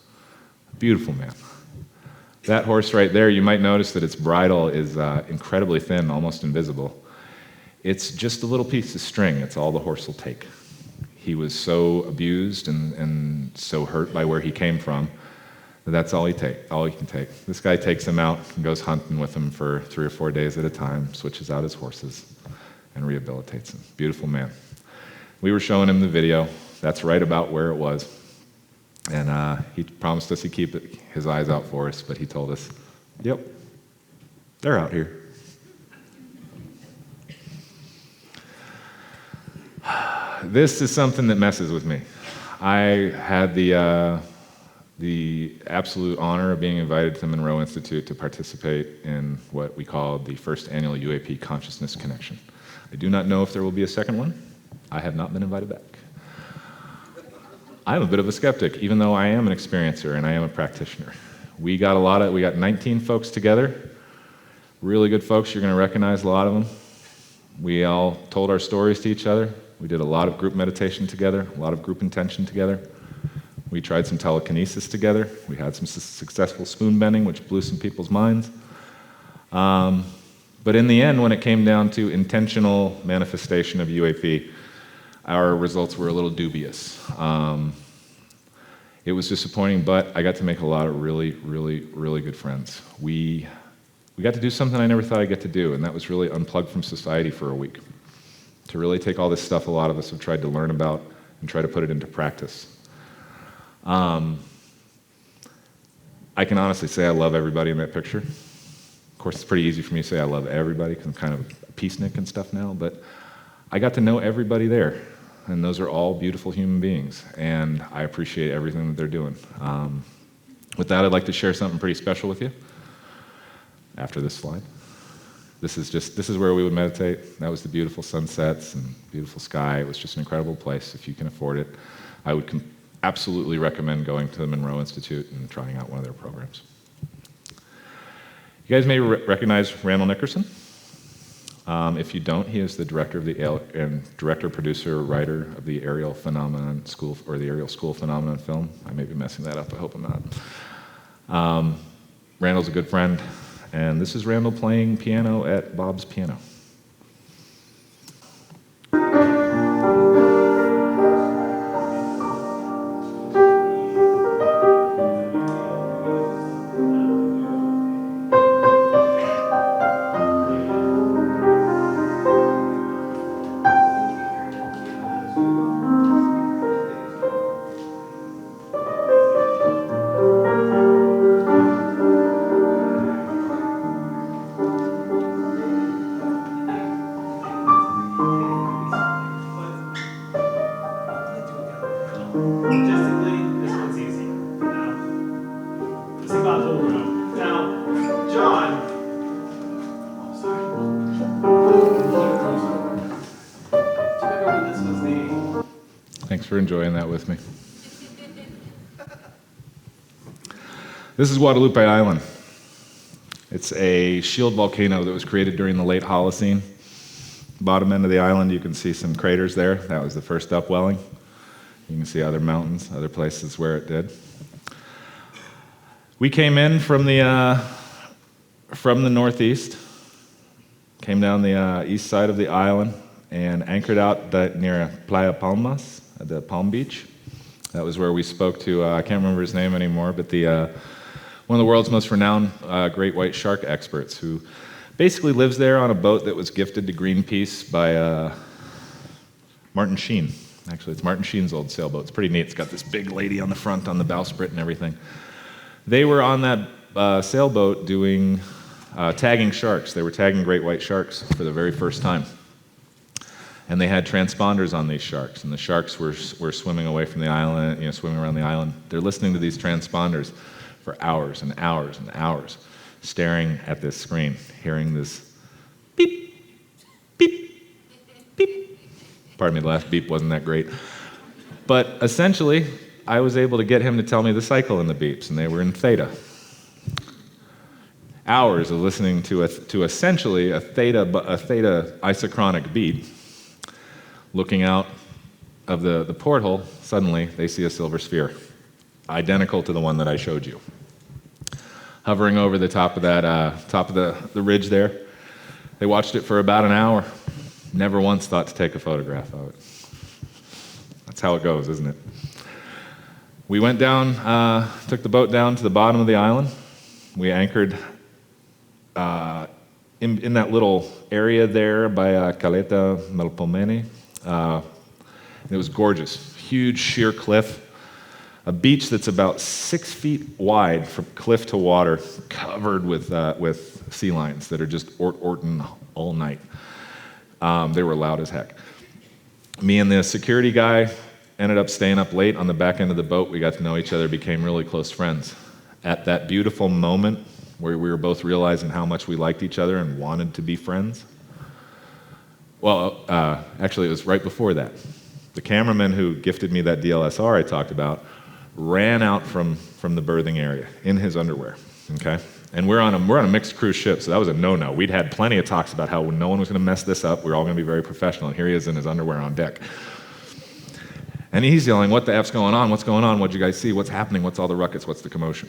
Speaker 2: Beautiful man. That horse right there, you might notice that its bridle is incredibly thin, almost invisible. It's just a little piece of string. It's all the horse will take. He was so abused and so hurt by where he came from that that's all he can take. This guy takes him out and goes hunting with him for 3 or 4 days at a time, switches out his horses, and rehabilitates him. Beautiful man. We were showing him the video. That's right about where it was. And he promised us he'd keep his eyes out for us, but he told us, yep, they're out here. This is something that messes with me. I had the absolute honor of being invited to the Monroe Institute to participate in what we call the first annual UAP Consciousness Connection. I do not know if there will be a second one. I have not been invited back. I'm a bit of a skeptic, even though I am an experiencer and I am a practitioner. We got 19 folks together, really good folks. You're going to recognize a lot of them. We all told our stories to each other. We did a lot of group meditation together, a lot of group intention together. We tried some telekinesis together. We had some successful spoon bending, which blew some people's minds. But in the end, when it came down to intentional manifestation of UAP, our results were a little dubious. It was disappointing, but I got to make a lot of really, really, really good friends. We got to do something I never thought I'd get to do, and that was really unplug from society for a week. To really take all this stuff a lot of us have tried to learn about and try to put it into practice. I can honestly say I love everybody in that picture. Of course, it's pretty easy for me to say I love everybody because I'm kind of a peacenik and stuff now, but I got to know everybody there, and those are all beautiful human beings, and I appreciate everything that they're doing. With that, I'd like to share something pretty special with you after this slide. This is where we would meditate. That was the beautiful sunsets and beautiful sky. It was just an incredible place. If you can afford it, I would absolutely recommend going to the Monroe Institute and trying out one of their programs. You guys may recognize Randall Nickerson. If you don't, he is the director of director, producer, writer of the Aerial Phenomenon School, or the Aerial School Phenomenon film. I may be messing that up. I hope I'm not. Randall's a good friend, and this is Randall playing piano at Bob's Piano.
Speaker 6: logistically, this one's easy. Now, this is about whole room. Now, John. Oh, sorry. Remember this was the.
Speaker 2: Thanks for enjoying that with me. This is Guadalupe Island. It's a shield volcano that was created during the late Holocene. Bottom end of the island, you can see some craters there. That was the first upwelling. You can see other mountains, other places where it did. We came in from the northeast, came down the east side of the island, and anchored out near Playa Palmas, at the Palm Beach. That was where we spoke to, I can't remember his name anymore, but one of the world's most renowned great white shark experts who basically lives there on a boat that was gifted to Greenpeace by Martin Sheen. Actually, it's Martin Sheen's old sailboat. It's pretty neat. It's got this big lady on the front on the bowsprit and everything. They were on that sailboat doing tagging sharks. They were tagging great white sharks for the very first time. And they had transponders on these sharks, and the sharks were swimming away from the island, swimming around the island. They're listening to these transponders for hours and hours and hours, staring at this screen, hearing this beep, beep, beep. Pardon me, the last beep wasn't that great. But essentially, I was able to get him to tell me the cycle in the beeps, and they were in theta. Hours of listening to essentially a theta isochronic beat. Looking out of the porthole, suddenly they see a silver sphere, identical to the one that I showed you. Hovering over the top of that, top of the ridge there, they watched it for about an hour. Never once thought to take a photograph of it. That's how it goes, isn't it? We went down, took the boat down to the bottom of the island. We anchored in that little area there by Caleta Melpomene. It was gorgeous, huge sheer cliff, a beach that's about 6 feet wide from cliff to water, covered with sea lions that are just orting all night. They were loud as heck. Me and the security guy ended up staying up late on the back end of the boat. We got to know each other, became really close friends. At that beautiful moment where we were both realizing how much we liked each other and wanted to be friends. Well, actually, it was right before that. The cameraman who gifted me that DLSR I talked about ran out from the berthing area in his underwear, okay? And we're on a mixed cruise ship, so that was a no-no. We'd had plenty of talks about how no one was going to mess this up. We were all going to be very professional, and here he is in his underwear on deck. And he's yelling, "What the F's going on? What's going on? What'd you guys see? What's happening? What's all the ruckus? What's the commotion?"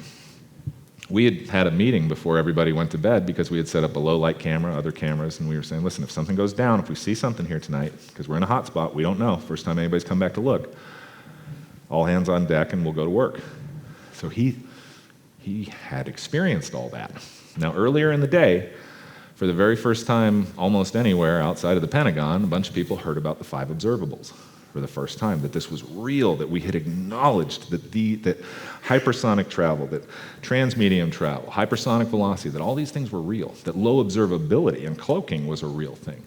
Speaker 2: We had a meeting before everybody went to bed because we had set up a low-light camera, other cameras, and we were saying, listen, if something goes down, if we see something here tonight, because we're in a hot spot, we don't know, first time anybody's come back to look, all hands on deck and we'll go to work. So he had experienced all that. Now, earlier in the day, for the very first time almost anywhere outside of the Pentagon, a bunch of people heard about the 5 observables for the first time, that this was real, that we had acknowledged that hypersonic travel, that transmedium travel, hypersonic velocity, that all these things were real, that low observability and cloaking was a real thing.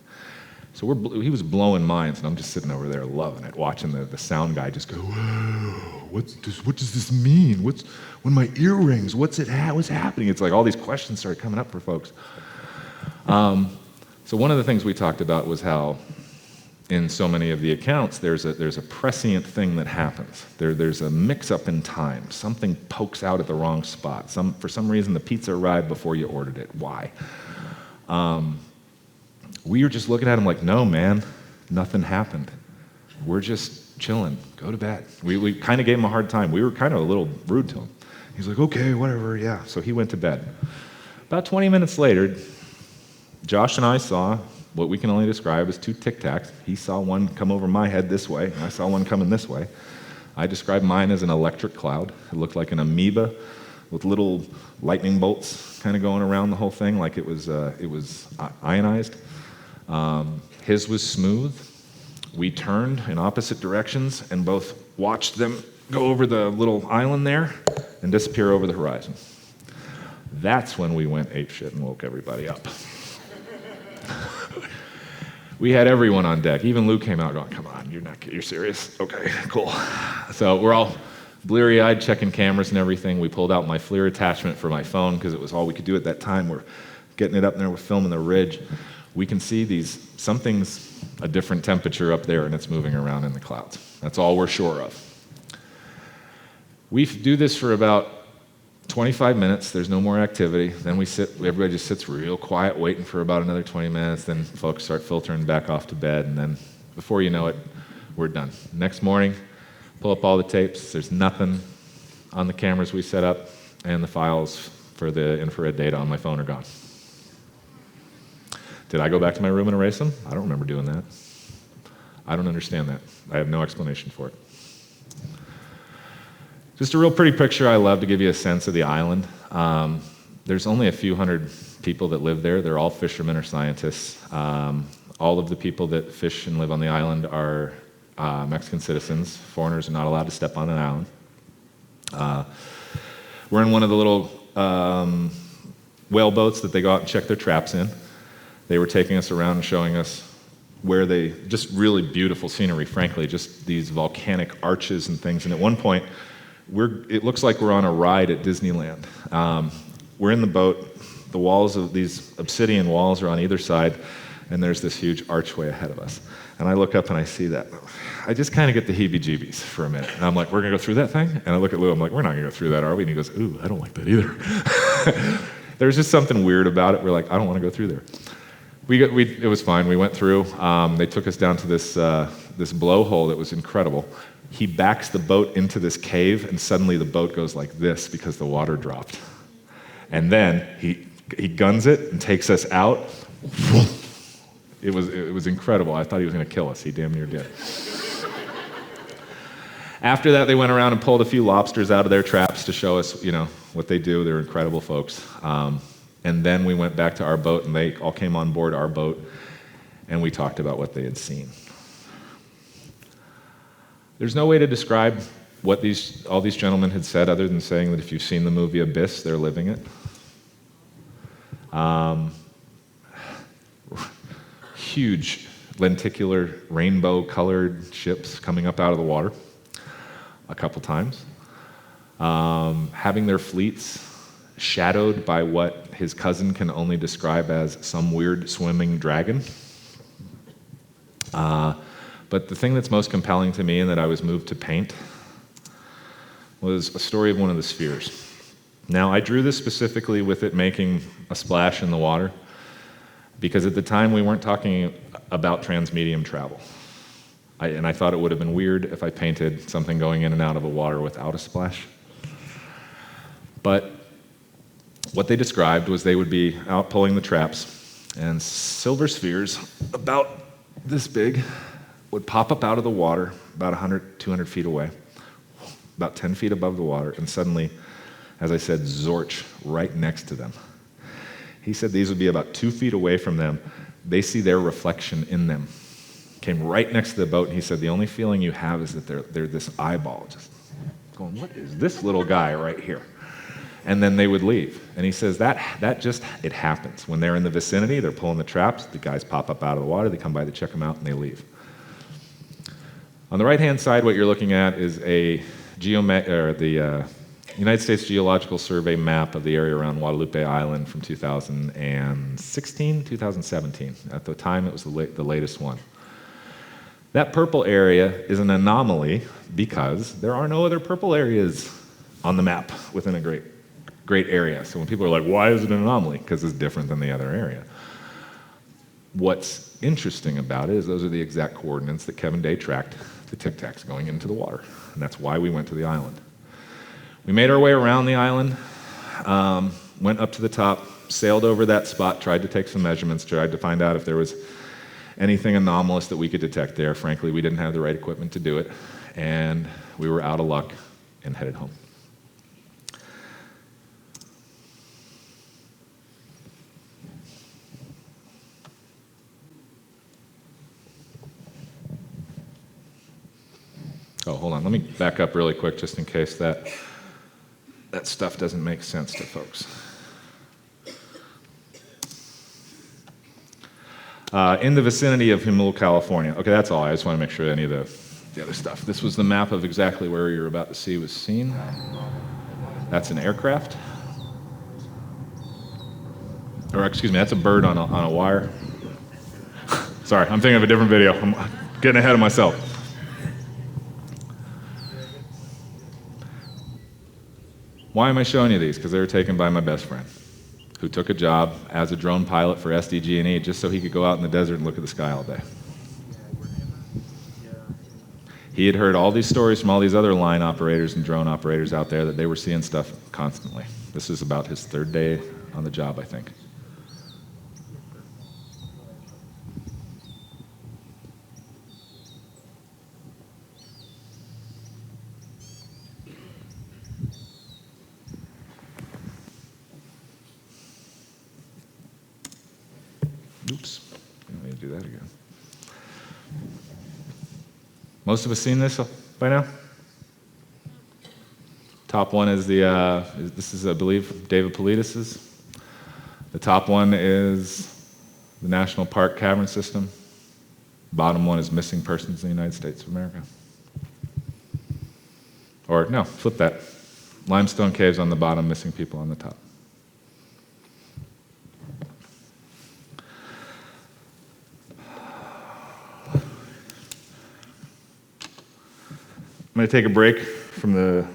Speaker 2: So he was blowing minds, and I'm just sitting over there loving it, watching the sound guy just go, whoa, what does this mean? When my ear rings, what's happening? It's like all these questions started coming up for folks. So one of the things we talked about was how in so many of the accounts, there's a prescient thing that happens. There's a mix-up in time. Something pokes out at the wrong spot. For some reason, the pizza arrived before you ordered it. Why? We were just looking at him like, no, man, nothing happened. We're just chilling. Go to bed. We kind of gave him a hard time. We were kind of a little rude to him. He's like, okay, whatever, yeah. So he went to bed. About 20 minutes later, Josh and I saw what we can only describe as 2 Tic Tacs. He saw one come over my head this way, and I saw one coming this way. I described mine as an electric cloud. It looked like an amoeba with little lightning bolts kind of going around the whole thing, like it was ionized. His was smooth. We turned in opposite directions and both watched them go over the little island there and disappear over the horizon. That's when we went apeshit and woke everybody up. We had everyone on deck. Even Lou came out going, come on, you're serious? Okay, cool. So we're all bleary-eyed checking cameras and everything. We pulled out my FLIR attachment for my phone because it was all we could do at that time. We're getting it up there, we're filming the ridge. We can see something's a different temperature up there and it's moving around in the clouds. That's all we're sure of. We do this for about 25 minutes, there's no more activity. Then everybody just sits real quiet waiting for about another 20 minutes. Then folks start filtering back off to bed, and then before you know it, we're done. Next morning, pull up all the tapes. There's nothing on the cameras we set up, and the files for the infrared data on my phone are gone. Did I go back to my room and erase them? I don't remember doing that. I don't understand that. I have no explanation for it. Just a real pretty picture I love to give you a sense of the island. There's only a few hundred people that live there. They're all fishermen or scientists. All of the people that fish and live on the island are Mexican citizens. Foreigners are not allowed to step on an island. We're in one of the little whale boats that they go out and check their traps in. They were taking us around and showing us just really beautiful scenery, frankly, just these volcanic arches and things. And at one point, it looks like we're on a ride at Disneyland. We're in the boat. The walls of these obsidian walls are on either side, and there's this huge archway ahead of us. And I look up and I see that. I just kind of get the heebie-jeebies for a minute. And I'm like, we're going to go through that thing? And I look at Lou, I'm like, we're not going to go through that, are we? And he goes, ooh, I don't like that either. There's just something weird about it. We're like, I don't want to go through there. It was fine. We went through. They took us down to this blowhole that was incredible. He backs the boat into this cave, and suddenly the boat goes like this because the water dropped. And then he guns it and takes us out. It was incredible. I thought he was going to kill us. He damn near did. After that, they went around and pulled a few lobsters out of their traps to show us, what they do. They're incredible folks. And then we went back to our boat, and they all came on board our boat, and we talked about what they had seen. There's no way to describe what all these gentlemen had said other than saying that if you've seen the movie Abyss, they're living it. Huge lenticular rainbow-colored ships coming up out of the water a couple times. Having their fleets shadowed by what his cousin can only describe as some weird swimming dragon. But the thing that's most compelling to me and that I was moved to paint was a story of one of the spheres. Now, I drew this specifically with it making a splash in the water because at the time we weren't talking about transmedium travel. And I thought it would have been weird if I painted something going in and out of a water without a splash. But what they described was they would be out pulling the traps, and silver spheres about this big would pop up out of the water about 100, 200 feet away, about 10 feet above the water, and suddenly, as I said, zorch right next to them. He said these would be about 2 feet away from them. They see their reflection in them. Came right next to the boat, and he said the only feeling you have is that they're this eyeball, just going, what is this little guy right here? And then they would leave. And he says it happens. When they're in the vicinity, they're pulling the traps, the guys pop up out of the water, they come by to check them out, and they leave. On the right-hand side, what you're looking at is the United States Geological Survey map of the area around Guadalupe Island from 2016, 2017. At the time, it was the latest one. That purple area is an anomaly because there are no other purple areas on the map within a great area. So when people are like, why is it an anomaly? Because it's different than the other area. What's interesting about it is those are the exact coordinates that Kevin Day tracked the Tic Tacs going into the water. And that's why we went to the island. We made our way around the island, went up to the top, sailed over that spot, tried to take some measurements, tried to find out if there was anything anomalous that we could detect there. Frankly, we didn't have the right equipment to do it, and we were out of luck and headed home. Oh, hold on. Let me back up really quick just in case that stuff doesn't make sense to folks. in the vicinity of Jamul, California. Okay, that's all. I just want to make sure any of the other stuff. This was the map of exactly where you're about to see was seen. That's an aircraft. Or excuse me, that's a bird on a wire. Sorry, I'm thinking of a different video. I'm getting ahead of myself. Why am I showing you these? Because they were taken by my best friend, who took a job as a drone pilot for SDG&E just so he could go out in the desert and look at the sky all day. He had heard all these stories from all these other line operators and drone operators out there that they were seeing stuff constantly. This is about his third day on the job, I think. Oops, I need to do that again. Most of us seen this by now? Top one is this is, I believe, David Politis's. The top one is the National Park Cavern System. Bottom one is missing persons in the United States of America. Or no, flip that. Limestone caves on the bottom, missing people on the top. I'm going to take a break from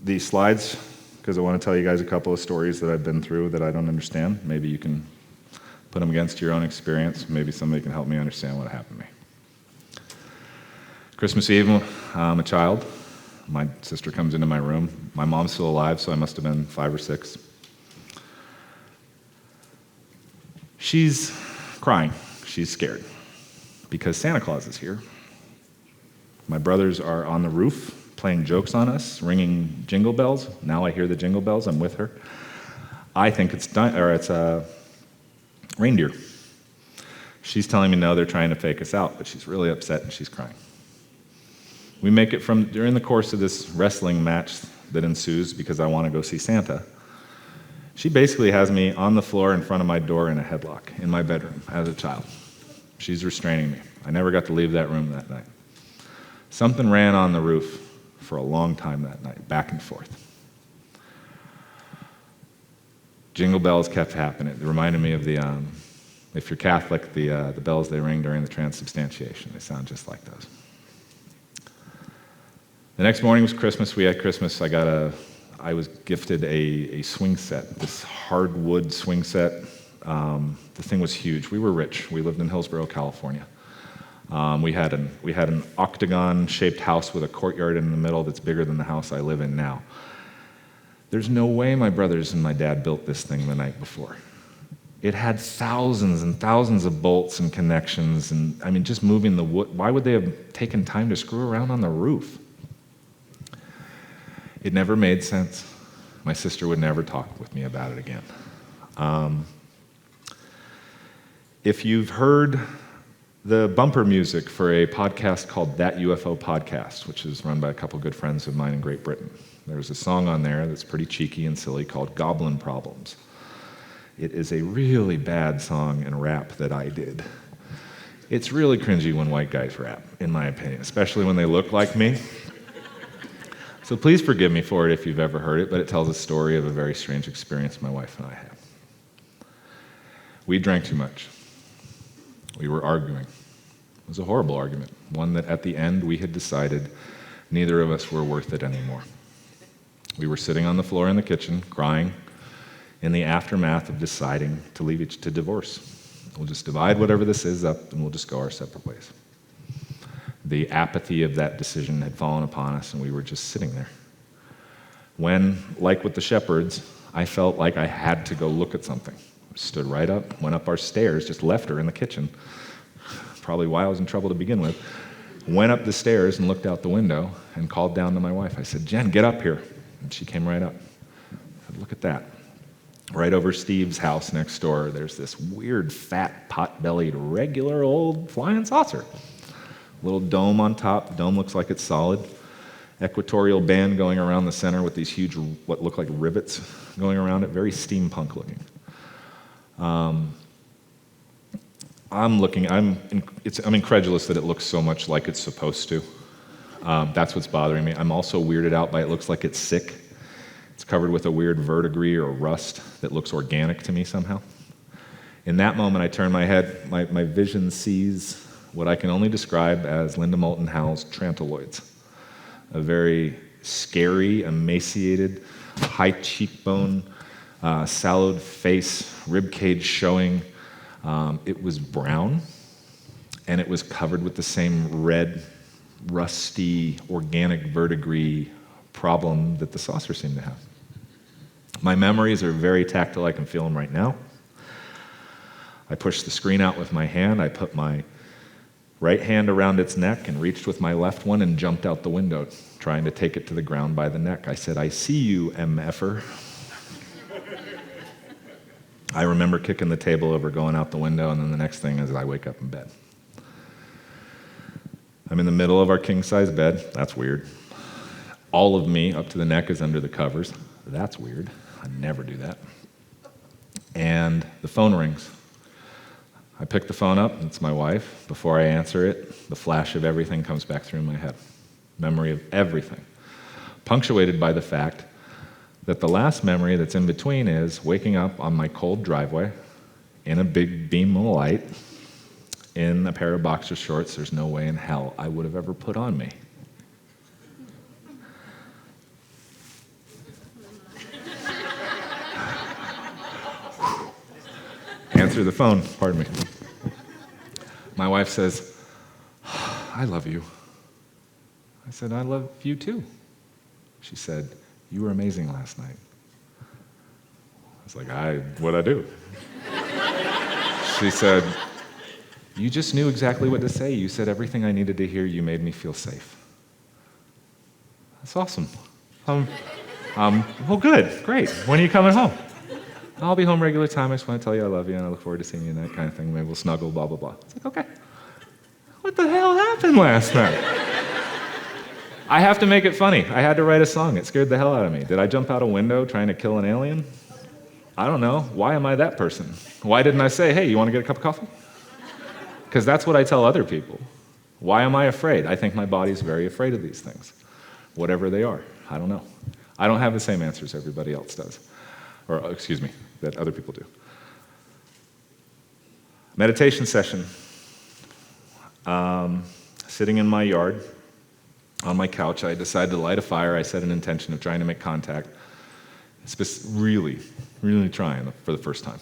Speaker 2: these slides because I want to tell you guys a couple of stories that I've been through that I don't understand. Maybe you can put them against your own experience. Maybe somebody can help me understand what happened to me. Christmas Eve, I'm a child. My sister comes into my room. My mom's still alive, so I must have been 5 or 6. She's crying. She's scared because Santa Claus is here. My brothers are on the roof playing jokes on us, ringing jingle bells. Now I hear the jingle bells. I'm with her. I think it's reindeer. She's telling me no, they're trying to fake us out, but she's really upset and she's crying. We make it from during the course of this wrestling match that ensues because I want to go see Santa. She basically has me on the floor in front of my door in a headlock in my bedroom as a child. She's restraining me. I never got to leave that room that night. Something ran on the roof for a long time that night, back and forth. Jingle bells kept happening. It reminded me of the, if you're Catholic, the bells they ring during the transubstantiation. They sound just like those. The next morning was Christmas. We had Christmas. I was gifted a swing set, this hardwood swing set. The thing was huge. We were rich. We lived in Hillsborough, California. We had an octagon-shaped house with a courtyard in the middle that's bigger than the house I live in now. There's no way my brothers and my dad built this thing the night before. It had thousands and thousands of bolts and connections, and I mean, just moving the wood. Why would they have taken time to screw around on the roof? It never made sense. My sister would never talk with me about it again. If you've heard the bumper music for a podcast called That UFO Podcast, which is run by a couple good friends of mine in Great Britain. There's a song on there that's pretty cheeky and silly called Goblin Problems. It is a really bad song and rap that I did. It's really cringy when white guys rap, in my opinion, especially when they look like me. So please forgive me for it if you've ever heard it, but it tells a story of a very strange experience my wife and I had. We drank too much. We were arguing. It was a horrible argument, one that at the end we had decided neither of us were worth it anymore. We were sitting on the floor in the kitchen, crying, in the aftermath of deciding to divorce. We'll just divide whatever this is up and we'll just go our separate ways. The apathy of that decision had fallen upon us and we were just sitting there. When, like with the shepherds, I felt like I had to go look at something. Stood right up, went up our stairs, just left her in the kitchen. Probably why I was in trouble to begin with. Went up the stairs and looked out the window and called down to my wife. I said, "Jen, get up here." And she came right up. I said, "Look at that." Right over Steve's house next door, there's this weird, fat, pot-bellied, regular old flying saucer. Little dome on top. The dome looks like it's solid. Equatorial band going around the center with these huge, what look like rivets going around it. Very steampunk looking. I'm incredulous that it looks so much like it's supposed to. That's what's bothering me. I'm also weirded out by it looks like it's sick. It's covered with a weird verdigris or rust that looks organic to me somehow. In that moment, I turn my head, my vision sees what I can only describe as Linda Moulton Howe's Trantyloids, a very scary, emaciated, high cheekbone, sallowed face, rib cage showing. It was brown, and it was covered with the same red, rusty, organic verdigris problem that the saucer seemed to have. My memories are very tactile. I can feel them right now. I pushed the screen out with my hand. I put my right hand around its neck and reached with my left one and jumped out the window, trying to take it to the ground by the neck. I said, "I see you, MFer." I remember kicking the table over, going out the window, and then the next thing is I wake up in bed. I'm in the middle of our king-size bed. That's weird. All of me up to the neck is under the covers. That's weird. I never do that. And the phone rings. I pick the phone up, and it's my wife. Before I answer it, the flash of everything comes back through my head. Memory of everything. Punctuated by the fact that the last memory that's in between is waking up on my cold driveway in a big beam of light in a pair of boxer shorts there's no way in hell I would have ever put on me. Answer the phone, pardon me. My wife says, "I love you." I said, "I love you too." She said, "You were amazing last night." I was like, what'd I do? She said, "You just knew exactly what to say. You said everything I needed to hear. You made me feel safe." That's awesome. Well, good, great. When are you coming home? "I'll be home regular time. I just want to tell you I love you, and I look forward to seeing you," and that kind of thing. Maybe we'll snuggle, blah, blah, blah. It's like, okay. What the hell happened last night? I have to make it funny. I had to write a song. It scared the hell out of me. Did I jump out a window trying to kill an alien? I don't know. Why am I that person? Why didn't I say, "Hey, you want to get a cup of coffee?" Because that's what I tell other people. Why am I afraid? I think my body's very afraid of these things, whatever they are. I don't know. I don't have the same answers everybody else does. Or, excuse me, that other people do. Meditation session. Sitting in my yard, on my couch, I decided to light a fire. I set an intention of trying to make contact. Really, really trying for the first time.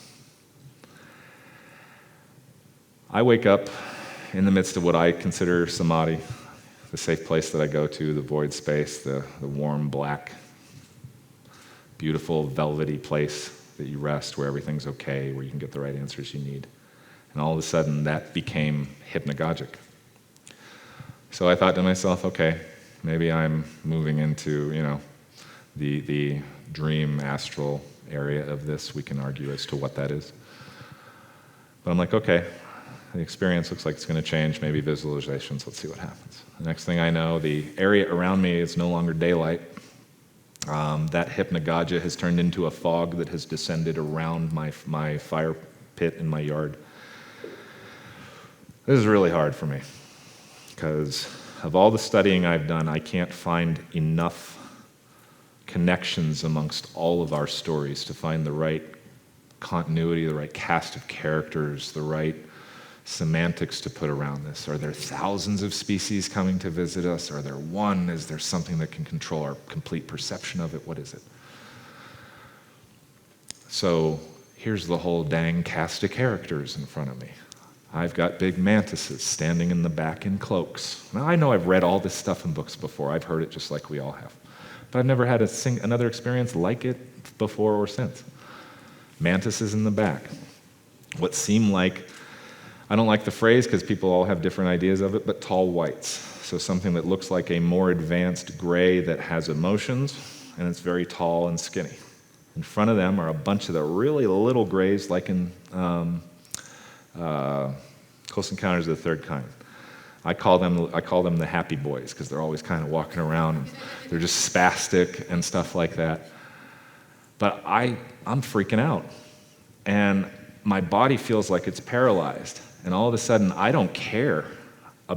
Speaker 2: I wake up in the midst of what I consider samadhi, the safe place that I go to, the void space, the warm, black, beautiful, velvety place that you rest, where everything's okay, where you can get the right answers you need. And all of a sudden, that became hypnagogic. So I thought to myself, okay, maybe I'm moving into, the dream astral area of this. We can argue as to what that is. But I'm like, okay, the experience looks like it's going to change, maybe visualizations, let's see what happens. The next thing I know, the area around me is no longer daylight. That hypnagogia has turned into a fog that has descended around my fire pit in my yard. This is really hard for me, because of all the studying I've done, I can't find enough connections amongst all of our stories to find the right continuity, the right cast of characters, the right semantics to put around this. Are there thousands of species coming to visit us? Are there one? Is there something that can control our complete perception of it? What is it? So here's the whole dang cast of characters in front of me. I've got big mantises standing in the back in cloaks. Now, I know I've read all this stuff in books before. I've heard it just like we all have. But I've never had another experience like it before or since. Mantises in the back. What seem like, I don't like the phrase because people all have different ideas of it, but tall whites. So something that looks like a more advanced gray that has emotions, and it's very tall and skinny. In front of them are a bunch of the really little grays, like in Close Encounters of the Third Kind. I call them the happy boys because they're always kind of walking around and they're just spastic and stuff like that. But I'm freaking out, and my body feels like it's paralyzed. and all of a sudden, I don't care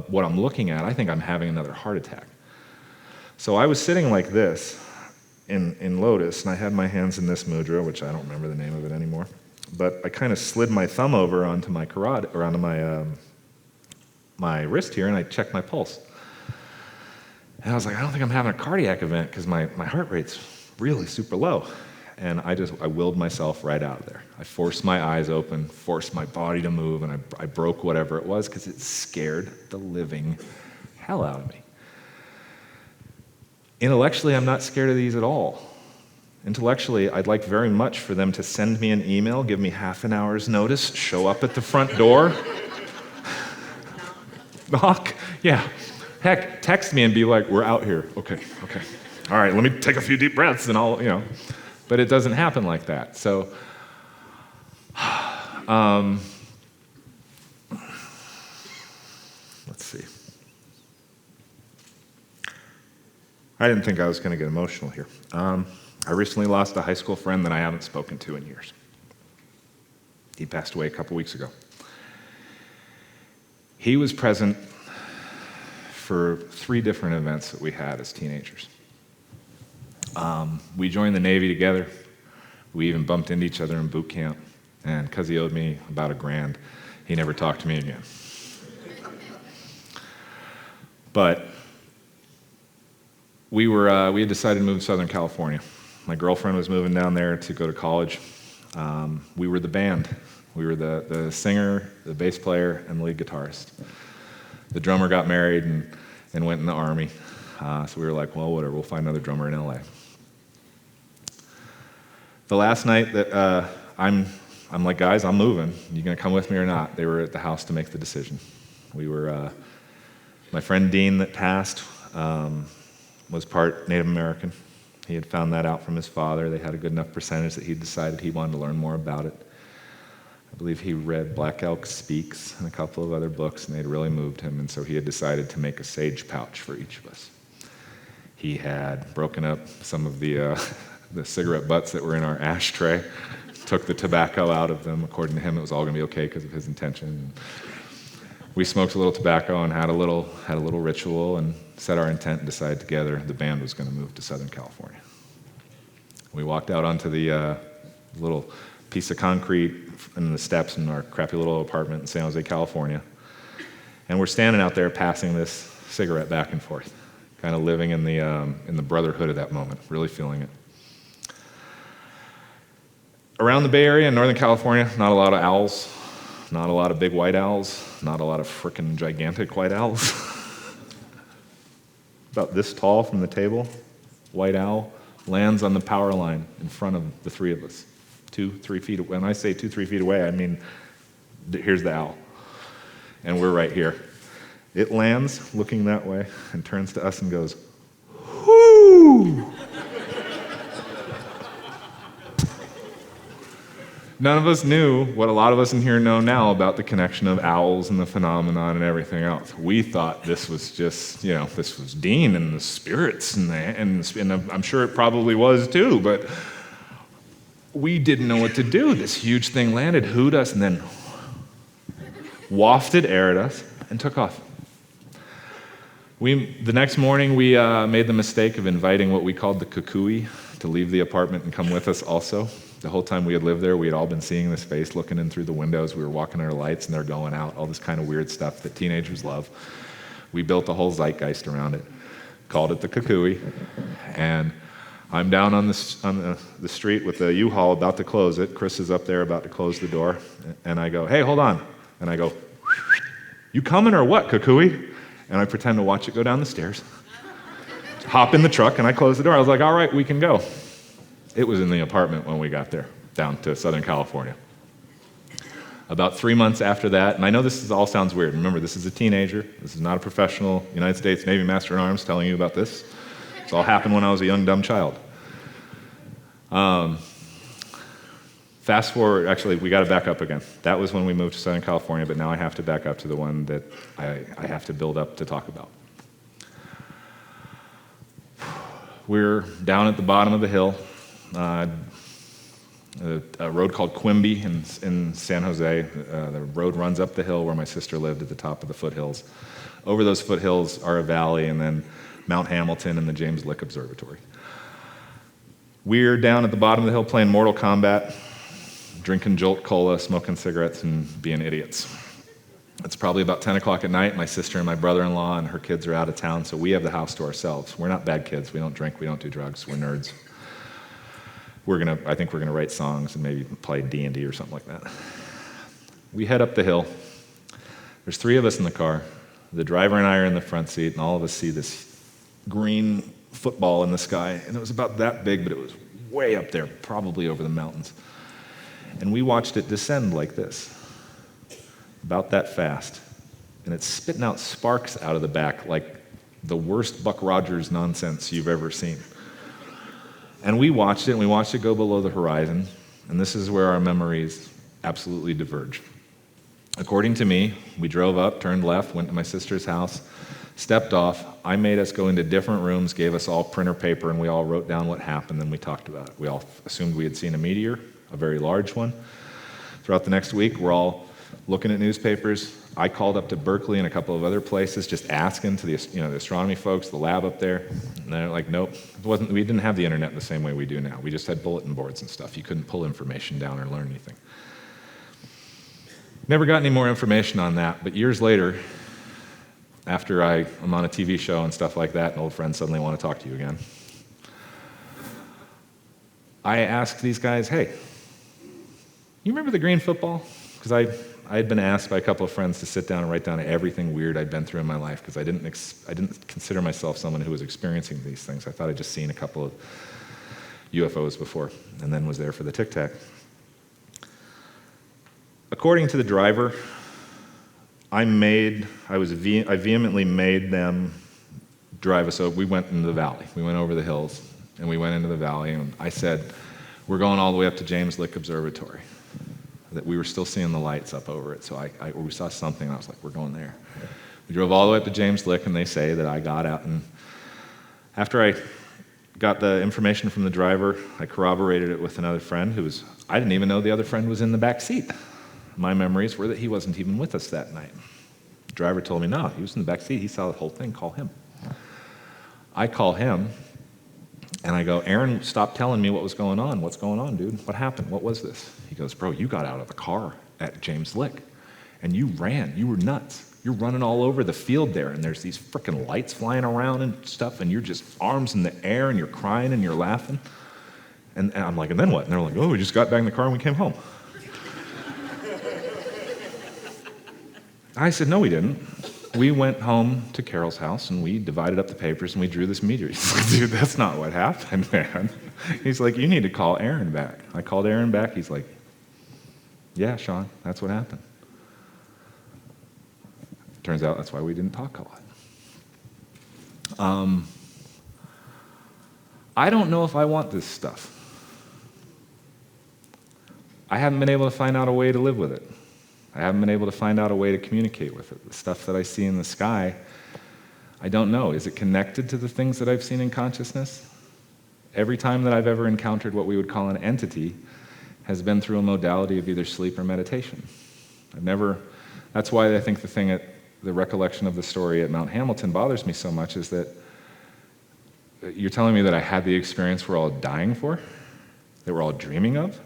Speaker 2: what I'm looking at. I think I'm having another heart attack. So I was sitting like this in lotus, and I had my hands in this mudra, which I don't remember the name of it anymore. But I kind of slid my thumb over onto my carotid, or onto my wrist here, and I checked my pulse. And I was like, I don't think I'm having a cardiac event because my heart rate's really super low. And I willed myself right out of there. I forced my eyes open, forced my body to move, and I broke whatever it was because it scared the living hell out of me. Intellectually, I'm not scared of these at all. Intellectually, I'd like very much for them to send me an email, give me half an hour's notice, show up at the front door, knock, yeah. Heck, text me and be like, we're out here. Okay. All right, let me take a few deep breaths and I'll, But it doesn't happen like that. So, let's see. I didn't think I was going to get emotional here. I recently lost a high school friend that I haven't spoken to in years. He passed away a couple weeks ago. He was present for 3 different events that we had as teenagers. We joined the Navy together. We even bumped into each other in boot camp. And because he owed me about $1,000, he never talked to me again. But we had decided to move to Southern California. My girlfriend was moving down there to go to college. We were the band. We were the singer, the bass player, and the lead guitarist. The drummer got married and went in the Army. So we were like, well, whatever, we'll find another drummer in LA. The last night that I'm like, guys, I'm moving. You gonna come with me or not? They were at the house to make the decision. We were, my friend Dean that passed was part Native American. He had found that out from his father. They had a good enough percentage that he decided he wanted to learn more about it. I believe he read Black Elk Speaks and a couple of other books, and they'd really moved him, and so he had decided to make a sage pouch for each of us. He had broken up some of the cigarette butts that were in our ashtray, took the tobacco out of them. According to him, it was all going to be okay because of his intention. We smoked a little tobacco and had a little ritual and set our intent and decided together the band was going to move to Southern California. We walked out onto the little piece of concrete in the steps in our crappy little apartment in San Jose, California, and we're standing out there passing this cigarette back and forth, kind of living in the brotherhood of that moment, really feeling it. Around the Bay Area in Northern California, not a lot of owls, not a lot of big white owls, not a lot of frickin' gigantic white owls. About this tall from the table, white owl lands on the power line in front of the 3 of us, 2-3 feet. When I say 2-3 feet away, I mean here's the owl, and we're right here. It lands looking that way and turns to us and goes, "Whoo!" None of us knew what a lot of us in here know now about the connection of owls and the phenomenon and everything else. We thought this was just, this was Dean and the spirits, and I'm sure it probably was too, but we didn't know what to do. This huge thing landed, hooted us, and then wafted air at us and took off. The next morning, we made the mistake of inviting what we called the kukui to leave the apartment and come with us also. The whole time we had lived there, we had all been seeing this face looking in through the windows. We were walking our lights and they're going out, all this kind of weird stuff that teenagers love. We built a whole zeitgeist around it, called it the kukui, and I'm down on the street with the U-Haul about to close it. Chris is up there about to close the door, and I go, "Hey, hold on." And I go, "You coming or what, kukui?" And I pretend to watch it go down the stairs, hop in the truck, and I close the door. I was like, "All right, we can go." It was in the apartment when we got there, down to Southern California. About 3 months after that, and I know this all sounds weird. Remember, this is a teenager. This is not a professional United States Navy Master at Arms telling you about this. This all happened when I was a young, dumb child. Fast forward, actually, we got to back up again. That was when we moved to Southern California, but now I have to back up to the one that I have to build up to talk about. We're down at the bottom of the hill. a road called Quimby in San Jose. The road runs up the hill where my sister lived at the top of the foothills. Over those foothills are a valley, and then Mount Hamilton and the James Lick Observatory. We're down at the bottom of the hill playing Mortal Kombat, drinking Jolt Cola, smoking cigarettes, and being idiots. It's probably about 10 o'clock at night. My sister and my brother-in-law and her kids are out of town, so we have the house to ourselves. We're not bad kids. We don't drink. We don't do drugs. We're nerds. I think we're gonna write songs and maybe play D&D or something like that. We head up the hill. There's 3 of us in the car. The driver and I are in the front seat, and all of us see this green football in the sky, and it was about that big, but it was way up there, probably over the mountains. And we watched it descend like this, about that fast, and it's spitting out sparks out of the back like the worst Buck Rogers nonsense you've ever seen. And we watched it, and we watched it go below the horizon, and this is where our memories absolutely diverge. According to me, we drove up, turned left, went to my sister's house, stepped off. I made us go into different rooms, gave us all printer paper, and we all wrote down what happened, and we talked about it. We all assumed we had seen a meteor, a very large one. Throughout the next week, we're all looking at newspapers. I called up to Berkeley and a couple of other places, just asking to the astronomy folks, the lab up there, and they're like, nope, we didn't have the internet the same way we do now. We just had bulletin boards and stuff. You couldn't pull information down or learn anything. Never got any more information on that, but years later, after I'm on a TV show and stuff like that, and old friends suddenly want to talk to you again, I asked these guys, hey, you remember the green football? Because I had been asked by a couple of friends to sit down and write down everything weird I'd been through in my life, because I didn't consider myself someone who was experiencing these things. I thought I'd just seen a couple of UFOs before, and then was there for the Tic Tac. According to the driver, I vehemently made them drive us over. We went into the valley. We went over the hills, and we went into the valley, and I said, we're going all the way up to James Lick Observatory. That we were still seeing the lights up over it, so we saw something, and I was like, we're going there. We drove all the way up to James Lick, and they say that I got out, and after I got the information from the driver, I corroborated it with another friend I didn't even know the other friend was in the back seat. My memories were that he wasn't even with us that night. The driver told me, no, he was in the back seat. He saw the whole thing. Call him. I call him, and I go, Aaron, stop telling me what was going on. What's going on, dude? What happened? What was this? He goes, bro, you got out of the car at James Lick, and you ran. You were nuts. You're running all over the field there, and there's these freaking lights flying around and stuff, and you're just arms in the air, and you're crying, and you're laughing. And I'm like, and then what? And they're like, oh, we just got back in the car, and we came home. I said, no, we didn't. We went home to Carol's house, and we divided up the papers, and we drew this meteor. He's like, dude, that's not what happened, man. He's like, you need to call Aaron back. I called Aaron back. He's like, yeah, Sean, that's what happened. Turns out that's why we didn't talk a lot. I don't know if I want this stuff. I haven't been able to find out a way to live with it. I haven't been able to find out a way to communicate with it. The stuff that I see in the sky, I don't know. Is it connected to the things that I've seen in consciousness? Every time that I've ever encountered what we would call an entity has been through a modality of either sleep or meditation. That's why I think the recollection of the story at Mount Hamilton bothers me so much, is that you're telling me that I had the experience we're all dying for, that we're all dreaming of,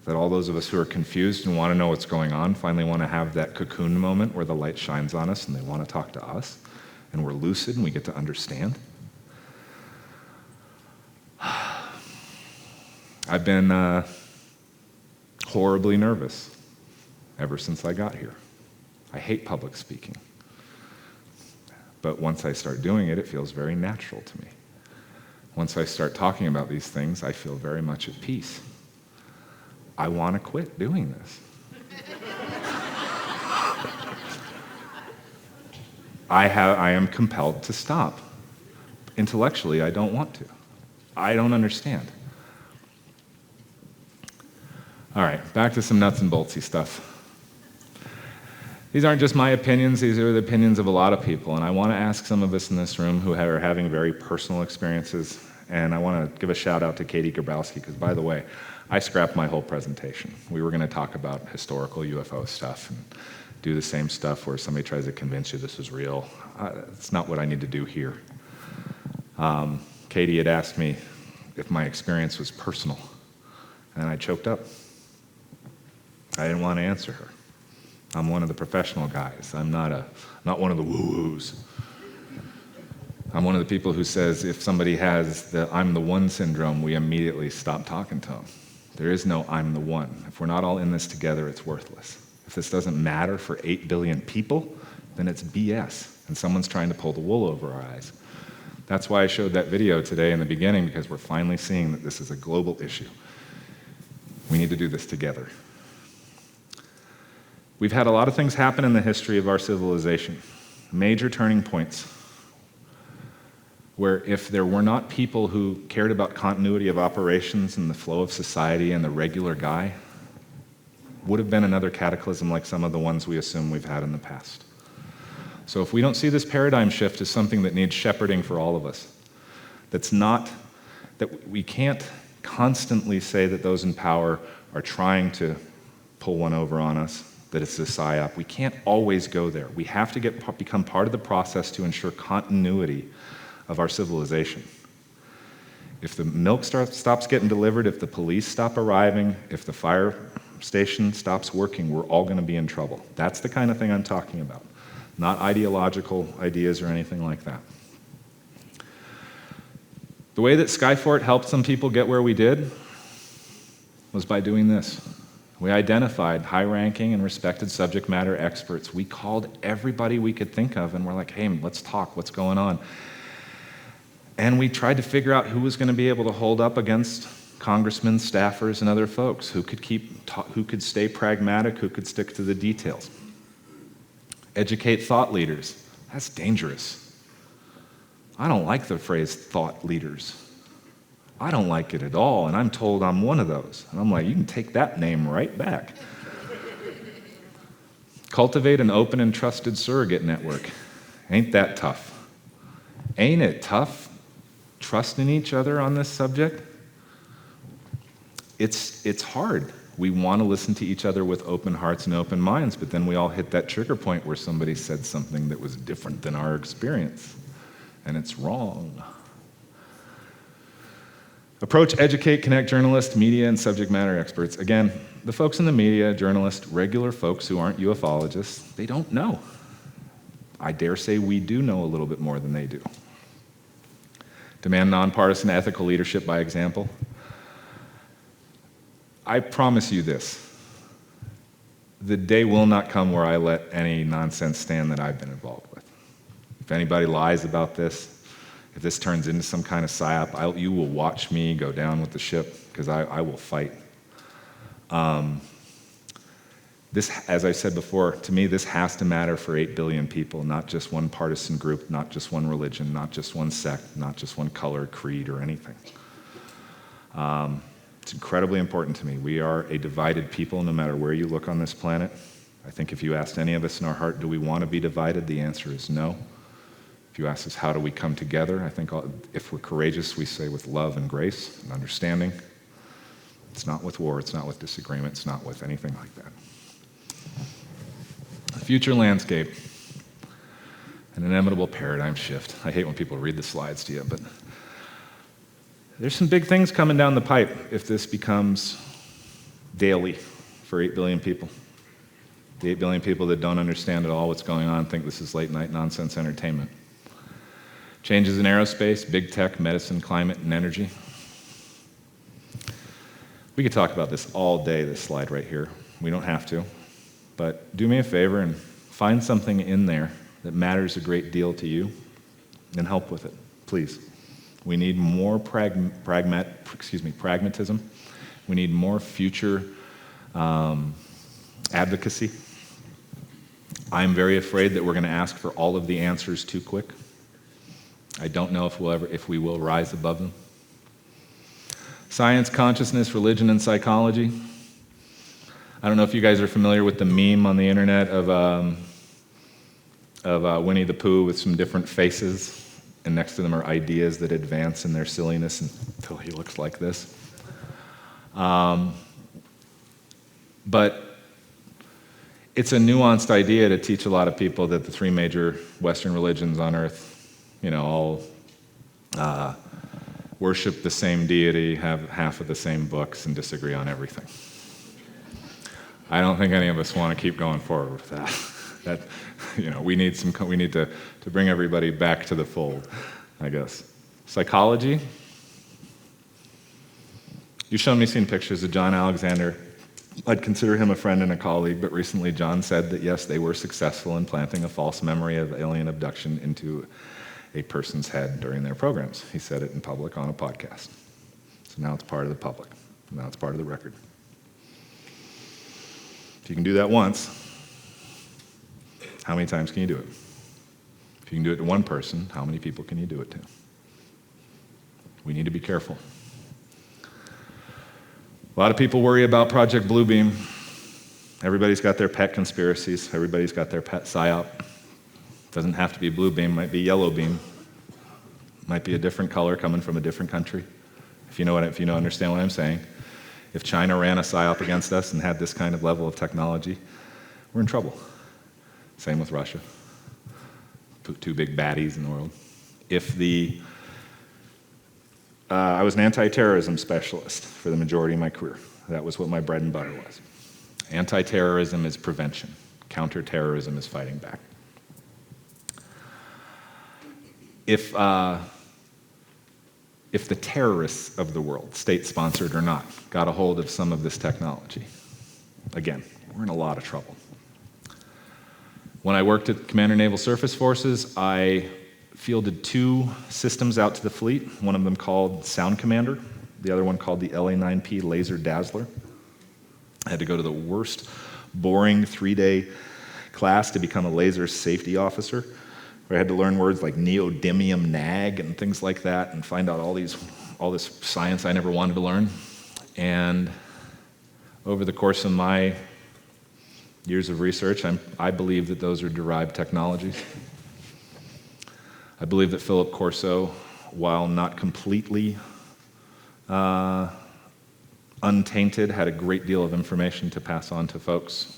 Speaker 2: that all those of us who are confused and want to know what's going on finally want to have that cocoon moment where the light shines on us and they want to talk to us, and we're lucid and we get to understand. I've been horribly nervous ever since I got here. I hate public speaking. But once I start doing it, it feels very natural to me. Once I start talking about these things, I feel very much at peace. I want to quit doing this. I am compelled to stop. Intellectually, I don't want to. I don't understand. All right, back to some nuts and boltsy stuff. These aren't just my opinions, these are the opinions of a lot of people, and I want to ask some of us in this room who are having very personal experiences, and I want to give a shout out to Katie Grabowski, because by the way, I scrapped my whole presentation. We were going to talk about historical UFO stuff and do the same stuff where somebody tries to convince you this is real. It's not what I need to do here. Katie had asked me if my experience was personal, and I choked up. I didn't want to answer her. I'm one of the professional guys. I'm not one of the woo-woos. I'm one of the people who says if somebody has the I'm the one syndrome, we immediately stop talking to them. There is no I'm the one. If we're not all in this together, it's worthless. If this doesn't matter for 8 billion people, then it's BS, and someone's trying to pull the wool over our eyes. That's why I showed that video today in the beginning, because we're finally seeing that this is a global issue. We need to do this together. We've had a lot of things happen in the history of our civilization, major turning points, where if there were not people who cared about continuity of operations and the flow of society and the regular guy, would have been another cataclysm like some of the ones we assume we've had in the past. So if we don't see this paradigm shift as something that needs shepherding for all of us, that we can't constantly say that those in power are trying to pull one over on us, that it's a psyop. We can't always go there. We have to become part of the process to ensure continuity of our civilization. If the milk stops getting delivered, if the police stop arriving, if the fire station stops working, we're all going to be in trouble. That's the kind of thing I'm talking about, not ideological ideas or anything like that. The way that Skyfort helped some people get where we did was by doing this. We identified high-ranking and respected subject matter experts. We called everybody we could think of, and we're like, hey, let's talk, what's going on? And we tried to figure out who was going to be able to hold up against congressmen, staffers, and other folks, who could stay pragmatic, who could stick to the details. Educate thought leaders. That's dangerous. I don't like the phrase thought leaders. I don't like it at all, and I'm told I'm one of those. And I'm like, you can take that name right back. Cultivate an open and trusted surrogate network. Ain't that tough? Ain't it tough trusting each other on this subject? It's hard. We want to listen to each other with open hearts and open minds, but then we all hit that trigger point where somebody said something that was different than our experience, and it's wrong. Approach, educate, connect journalists, media, and subject matter experts. Again, the folks in the media, journalists, regular folks who aren't ufologists, they don't know. I dare say we do know a little bit more than they do. Demand nonpartisan ethical leadership by example. I promise you this, the day will not come where I let any nonsense stand that I've been involved with. If anybody lies about this, if this turns into some kind of psyop, you will watch me go down with the ship, because I will fight. This, as I said before, to me, this has to matter for 8 billion people, not just one partisan group, not just one religion, not just one sect, not just one color, creed, or anything. It's incredibly important to me. We are a divided people no matter where you look on this planet. I think if you asked any of us in our heart, do we want to be divided? The answer is no. If you ask us, how do we come together? I think if we're courageous, we say with love and grace and understanding. It's not with war, it's not with disagreement, it's not with anything like that. The future landscape, an inevitable paradigm shift. I hate when people read the slides to you, but there's some big things coming down the pipe if this becomes daily for 8 billion people. The 8 billion people that don't understand at all what's going on think this is late night nonsense entertainment. Changes in aerospace, big tech, medicine, climate, and energy. We could talk about this all day, this slide right here. We don't have to, but do me a favor and find something in there that matters a great deal to you and help with it, please. We need more pragmatism. We need more future advocacy. I'm very afraid that we're going to ask for all of the answers too quick. I don't know if we will rise above them. Science, consciousness, religion, and psychology. I don't know if you guys are familiar with the meme on the internet of Winnie the Pooh with some different faces, and next to them are ideas that advance in their silliness until he looks like this. But it's a nuanced idea to teach a lot of people that the three major Western religions on earth, all worship the same deity, have half of the same books, and disagree on everything. I don't think any of us want to keep going forward with that. We need to bring everybody back to the fold, I guess. Psychology. You've shown me seen pictures of John Alexander. I'd consider him a friend and a colleague, but recently John said that yes, they were successful in planting a false memory of alien abduction into a person's head during their programs. He said it in public on a podcast. So now it's part of the public. Now it's part of the record. If you can do that once, how many times can you do it? If you can do it to one person, how many people can you do it to? We need to be careful. A lot of people worry about Project Bluebeam. Everybody's got their pet conspiracies. Everybody's got their pet psyop. Doesn't have to be Bluebeam, might be Yellow Beam. Might be a different color coming from a different country. If you understand what I'm saying. If China ran a psyop against us and had this kind of level of technology, we're in trouble. Same with Russia. Two big baddies in the world. I was an anti-terrorism specialist for the majority of my career. That was what my bread and butter was. Anti-terrorism is prevention. Counter-terrorism is fighting back. If the terrorists of the world, state-sponsored or not, got a hold of some of this technology, again, we're in a lot of trouble. When I worked at Commander Naval Surface Forces, I fielded two systems out to the fleet, one of them called Sound Commander, the other one called the LA-9P Laser Dazzler. I had to go to the worst, boring 3-day class to become a laser safety officer, where I had to learn words like neodymium nag and things like that and find out all this science I never wanted to learn. And over the course of my years of research, I believe that those are derived technologies. I believe that Philip Corso, while not completely untainted, had a great deal of information to pass on to folks.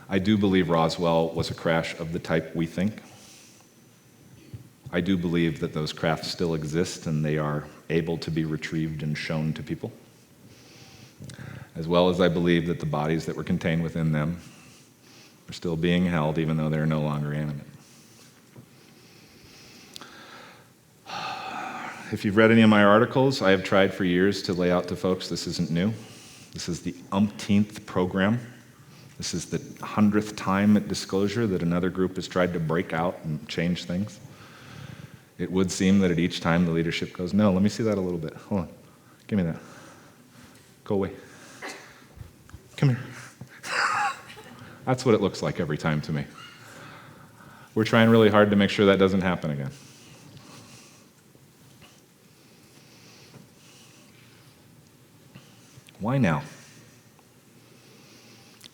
Speaker 2: I do believe Roswell was a crash of the type we think. I do believe that those crafts still exist and they are able to be retrieved and shown to people. As well as I believe that the bodies that were contained within them are still being held even though they're no longer animate. If you've read any of my articles, I have tried for years to lay out to folks this isn't new. This is the umpteenth program. This is the 100th time at Disclosure that another group has tried to break out and change things. It would seem that at each time the leadership goes, no, let me see that a little bit. Hold on. Give me that. Go away. Come here. That's what it looks like every time to me. We're trying really hard to make sure that doesn't happen again. Why now?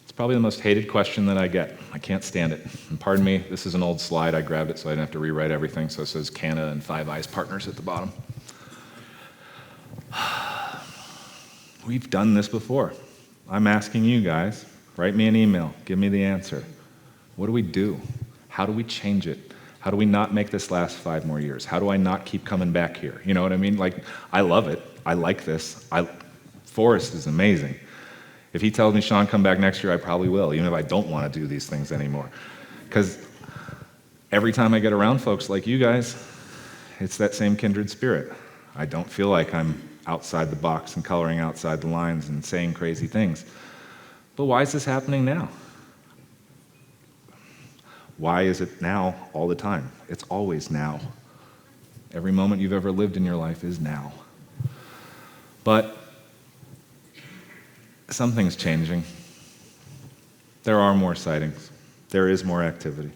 Speaker 2: It's probably the most hated question that I get. I can't stand it. And pardon me, this is an old slide. I grabbed it so I didn't have to rewrite everything. So it says Canada and Five Eyes Partners at the bottom. We've done this before. I'm asking you guys, write me an email, give me the answer. What do we do? How do we change it? How do we not make this last 5 more years? How do I not keep coming back here? You know what I mean? Like, I love it. I like this. Forrest is amazing. If he tells me, Sean, come back next year, I probably will, even if I don't want to do these things anymore. Because every time I get around folks like you guys, it's that same kindred spirit. I don't feel like I'm outside the box and coloring outside the lines and saying crazy things. But why is this happening now? Why is it now all the time? It's always now. Every moment you've ever lived in your life is now. But something's changing. There are more sightings. There is more activity.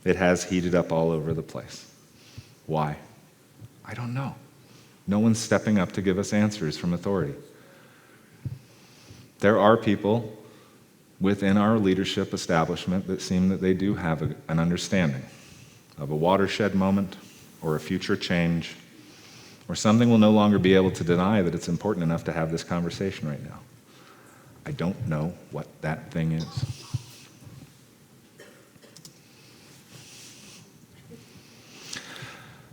Speaker 2: It has heated up all over the place. Why? I don't know. No one's stepping up to give us answers from authority. There are people within our leadership establishment that seem that they do have an understanding of a watershed moment or a future change where something will no longer be able to deny that it's important enough to have this conversation right now. I don't know what that thing is.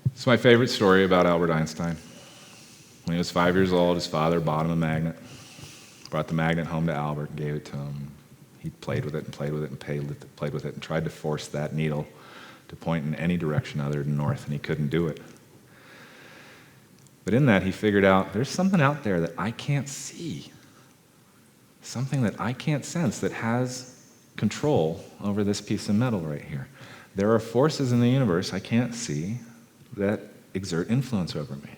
Speaker 2: It's my favorite story about Albert Einstein. When he was 5 years old, his father bought him a magnet, brought the magnet home to Albert, gave it to him. He played with it and played with it and played with it and tried to force that needle to point in any direction other than north, and he couldn't do it. But in that, he figured out there's something out there that I can't see, something that I can't sense that has control over this piece of metal right here. There are forces in the universe I can't see that exert influence over me.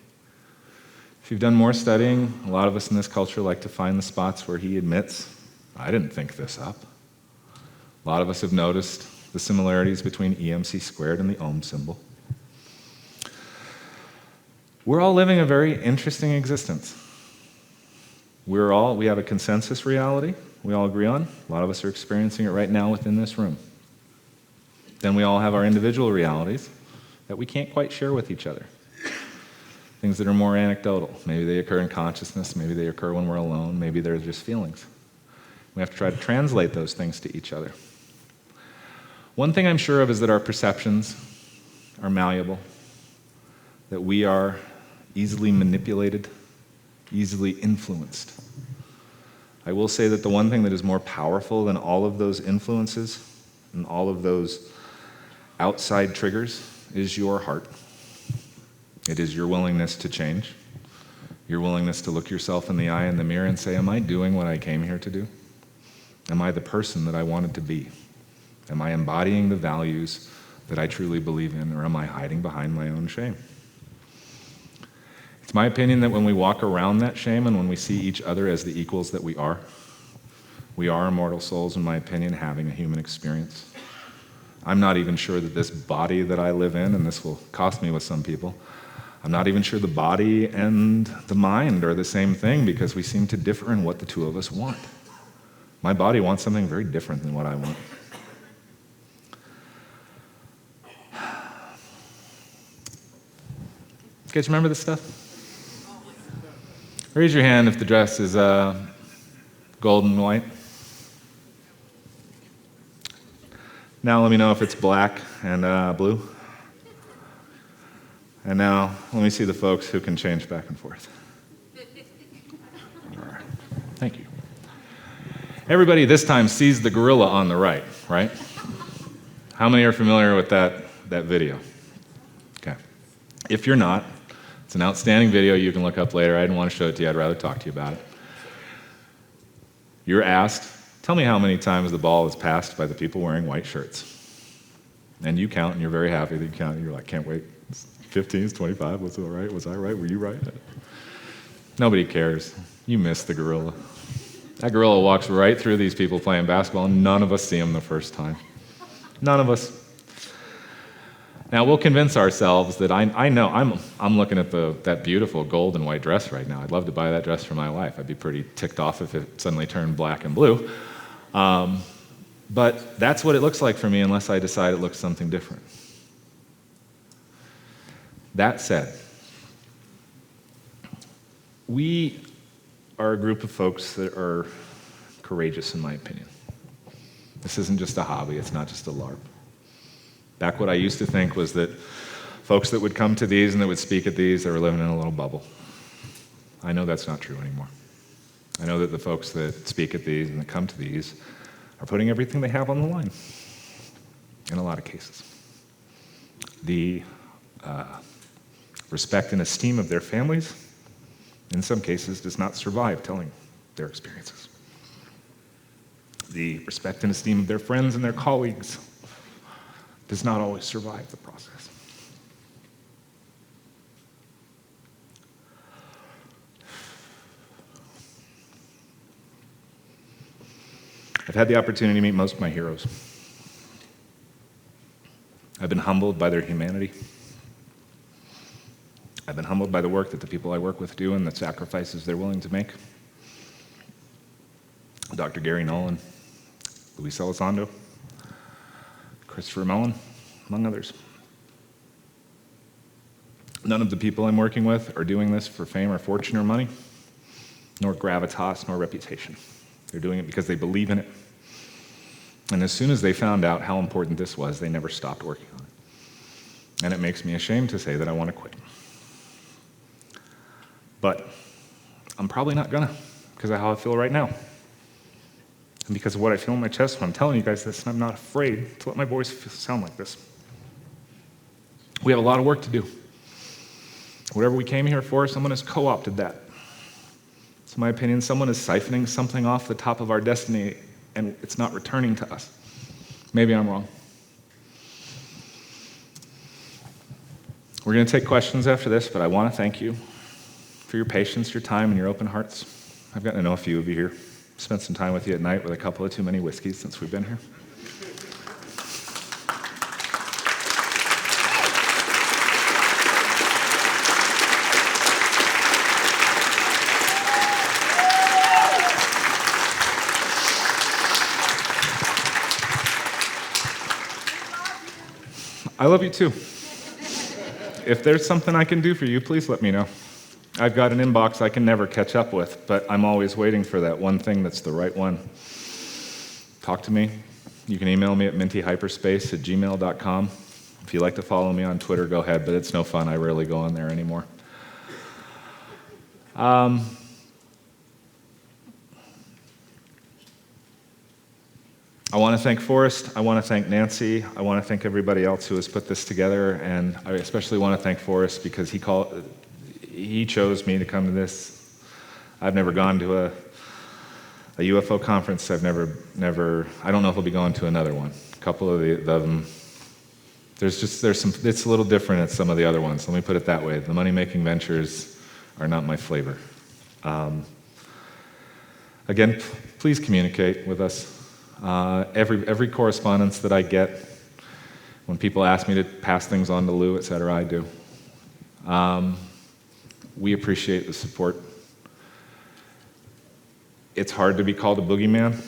Speaker 2: If you've done more studying, a lot of us in this culture like to find the spots where he admits, I didn't think this up. A lot of us have noticed the similarities between EMC squared and the ohm symbol. We're all living a very interesting existence. We have a consensus reality we all agree on. A lot of us are experiencing it right now within this room. Then we all have our individual realities that we can't quite share with each other. Things that are more anecdotal. Maybe they occur in consciousness, maybe they occur when we're alone, maybe they're just feelings. We have to try to translate those things to each other. One thing I'm sure of is that our perceptions are malleable, that we are easily manipulated, easily influenced. I will say that the one thing that is more powerful than all of those influences and all of those outside triggers is your heart. It is your willingness to change, your willingness to look yourself in the eye in the mirror and say, am I doing what I came here to do? Am I the person that I wanted to be? Am I embodying the values that I truly believe in, or am I hiding behind my own shame? It's my opinion that when we walk around that shame and when we see each other as the equals that we are immortal souls, in my opinion, having a human experience. I'm not even sure that this body that I live in, and this will cost me with some people, I'm not even sure the body and the mind are the same thing, because we seem to differ in what the two of us want. My body wants something very different than what I want. You guys remember this stuff? Raise your hand if the dress is gold and white. Now let me know if it's black and blue. And now let me see the folks who can change back and forth. All right. Thank you. Everybody this time sees the gorilla on the right? How many are familiar with that video? Okay. If you're not, it's an outstanding video you can look up later. I didn't want to show it to you. I'd rather talk to you about it. You're asked, tell me how many times the ball is passed by the people wearing white shirts. And you count, and you're very happy that you count, and you're like, can't wait. It's 15, it's 25, was it all right? Was I right? Were you right? Nobody cares. You missed the gorilla. That gorilla walks right through these people playing basketball, and none of us see him the first time. None of us. Now, we'll convince ourselves that I know, I'm looking at that beautiful gold and white dress right now. I'd love to buy that dress for my wife. I'd be pretty ticked off if it suddenly turned black and blue. But that's what it looks like for me unless I decide it looks something different. That said, we are a group of folks that are courageous, in my opinion. This isn't just a hobby. It's not just a LARP. Back what I used to think was that folks that would come to these and that would speak at these, they were living in a little bubble. I know that's not true anymore. I know that the folks that speak at these and that come to these are putting everything they have on the line, in a lot of cases. The respect and esteem of their families, in some cases, does not survive telling their experiences. The respect and esteem of their friends and their colleagues does not always survive the process. I've had the opportunity to meet most of my heroes. I've been humbled by their humanity. I've been humbled by the work that the people I work with do and the sacrifices they're willing to make. Dr. Gary Nolan, Luis Elizondo, Christopher Mellon, among others. None of the people I'm working with are doing this for fame or fortune or money, nor gravitas, nor reputation. They're doing it because they believe in it. And as soon as they found out how important this was, they never stopped working on it. And it makes me ashamed to say that I want to quit. But I'm probably not gonna, because of how I feel right now. And because of what I feel in my chest when I'm telling you guys this, and I'm not afraid to let my voice sound like this. We have a lot of work to do. Whatever we came here for, someone has co-opted that. It's my opinion, someone is siphoning something off the top of our destiny, and it's not returning to us. Maybe I'm wrong. We're going to take questions after this, but I want to thank you for your patience, your time, and your open hearts. I've gotten to know a few of you here. Spent some time with you at night with a couple of too many whiskeys since we've been here. I love you too. If there's something I can do for you, please let me know. I've got an inbox I can never catch up with, but I'm always waiting for that one thing that's the right one. Talk to me. You can email me at mintyhyperspace@gmail.com. If you like to follow me on Twitter, go ahead, but it's no fun. I rarely go on there anymore. I want to thank Forrest, I want to thank Nancy, I want to thank everybody else who has put this together, and I especially want to thank Forrest because he chose me to come to this. I've never gone to a UFO conference. I've never, I don't know if I'll be going to another one. A couple of them, it's a little different at some of the other ones. Let me put it that way. The money-making ventures are not my flavor. Again, please communicate with us. Every correspondence that I get, when people ask me to pass things on to Lou, et cetera, I do. We appreciate the support. It's hard to be called a boogeyman.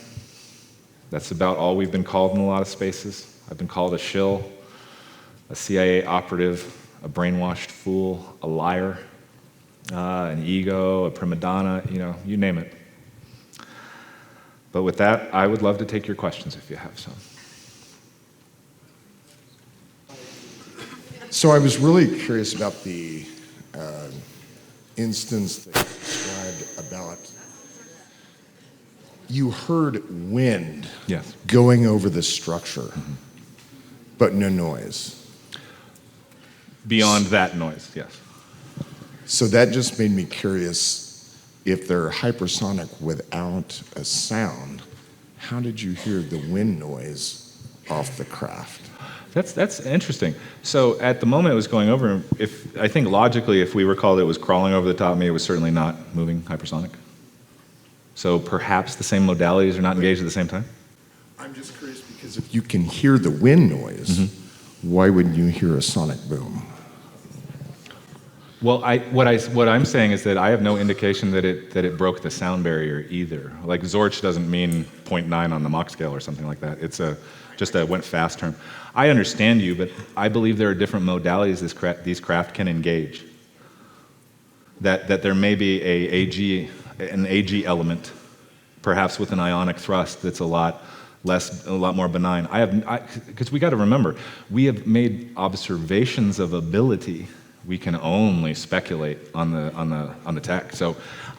Speaker 2: That's about all we've been called in a lot of spaces. I've been called a shill, a CIA operative, a brainwashed fool, a liar, an ego, a prima donna, you name it. But with that, I would love to take your questions if you have some.
Speaker 7: So I was really curious about the instance that you described about you heard wind
Speaker 2: Yes.
Speaker 7: going over the structure, but no noise.
Speaker 2: Beyond that noise, yes.
Speaker 7: So that just made me curious, if they're hypersonic without a sound, how did you hear the wind noise off the craft?
Speaker 2: That's interesting. So at the moment it was going over, I think logically, if we recall that it was crawling over the top of me, it was certainly not moving hypersonic. So perhaps the same modalities are not engaged at the same time?
Speaker 7: I'm just curious because if you can hear the wind noise, why wouldn't you hear a sonic boom?
Speaker 2: Well, what I'm saying is that I have no indication that it broke the sound barrier either. Like Zorch doesn't mean 0.9 on the Mach scale or something like that. It's just a went fast term. I understand you, but I believe there are different modalities these craft can engage. That there may be an AG element, perhaps with an ionic thrust that's a lot more benign. Because we got to remember, we have made observations of ability. We can only speculate on the tech. So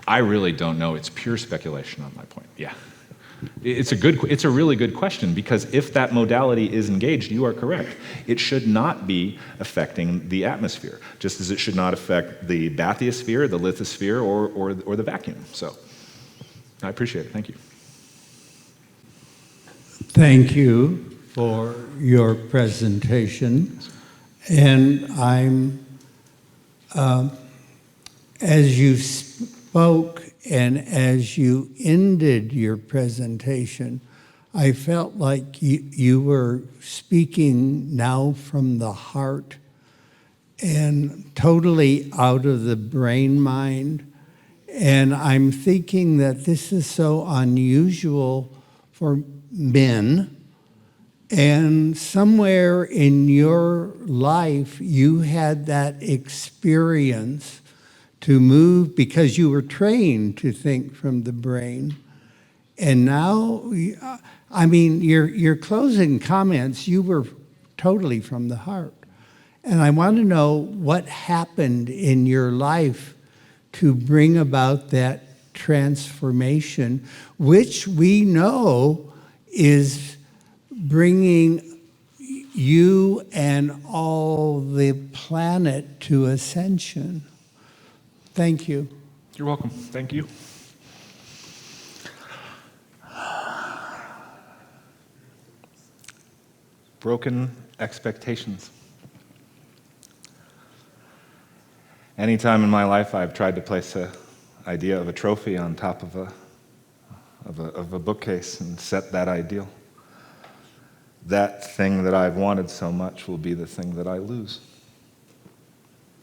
Speaker 2: I really don't know. It's pure speculation on my point. Yeah. It's a really good question, because if that modality is engaged, you are correct. It should not be affecting the atmosphere, just as it should not affect the bathysphere, the lithosphere, or the vacuum. So I appreciate it. Thank you.
Speaker 8: Thank you for your presentation. And as you spoke and as you ended your presentation, I felt like you were speaking now from the heart and totally out of the brain mind. And I'm thinking that this is so unusual for men And somewhere in your life, you had that experience to move because you were trained to think from the brain. And now, I mean, your closing comments, you were totally from the heart. And I want to know what happened in your life to bring about that transformation, which we know is bringing you and all the planet to ascension. Thank you.
Speaker 2: You're welcome. Thank you. Broken expectations. Anytime in my life I've tried to place an idea of a trophy on top of a bookcase and set that ideal, that thing that I've wanted so much will be the thing that I lose.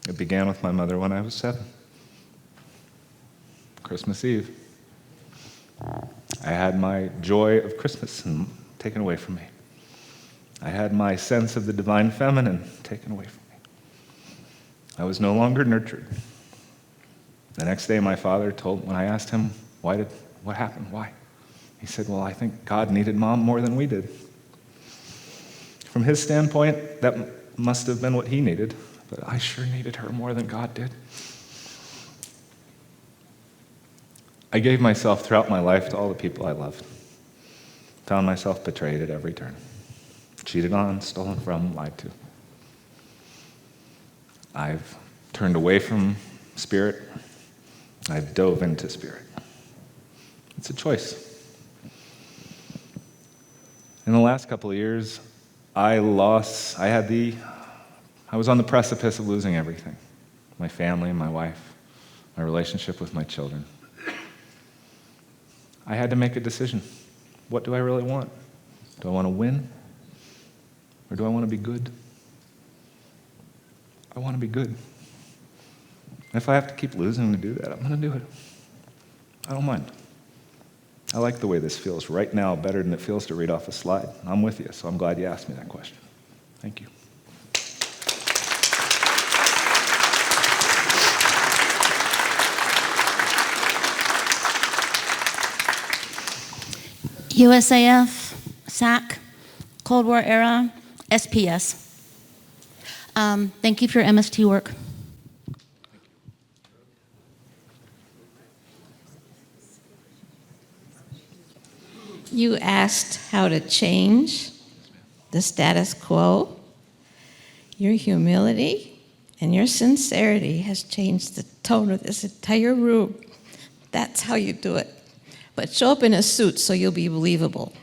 Speaker 2: It began with my mother when I was 7. Christmas Eve. I had my joy of Christmas taken away from me. I had my sense of the divine feminine taken away from me. I was no longer nurtured. The next day, my father when I asked him, what happened, why? He said, well, I think God needed Mom more than we did. From his standpoint, that must have been what he needed, but I sure needed her more than God did. I gave myself throughout my life to all the people I loved. Found myself betrayed at every turn. Cheated on, stolen from, lied to. I've turned away from spirit. I've dove into spirit. It's a choice. In the last couple of years, I was on the precipice of losing everything. My family, my wife, my relationship with my children. I had to make a decision. What do I really want? Do I want to win? Or do I want to be good? I want to be good. If I have to keep losing to do that, I'm going to do it. I don't mind. I like the way this feels right now better than it feels to read off a slide. I'm with you, so I'm glad you asked me that question. Thank you.
Speaker 5: USAF, SAC, Cold War era, SPS. Thank you for your MST work.
Speaker 9: You asked how to change the status quo. Your humility and your sincerity has changed the tone of this entire room. That's how you do it. But show up in a suit so you'll be believable.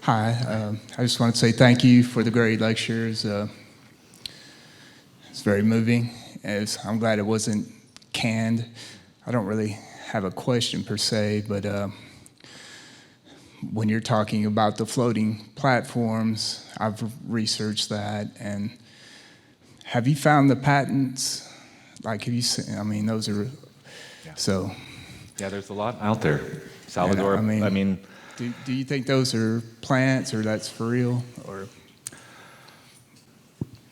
Speaker 10: Hi, I just want to say thank you for the great lectures. It's very moving. I'm glad it wasn't canned. I don't really have a question per se, but when you're talking about the floating platforms, I've researched that. And have you found the patents? Like, have you seen, I mean, those are,
Speaker 2: Yeah.
Speaker 10: So.
Speaker 2: Yeah, there's a lot out there. Salvador,
Speaker 10: And,
Speaker 2: I mean
Speaker 10: do you think those are plants or that's for real? Or?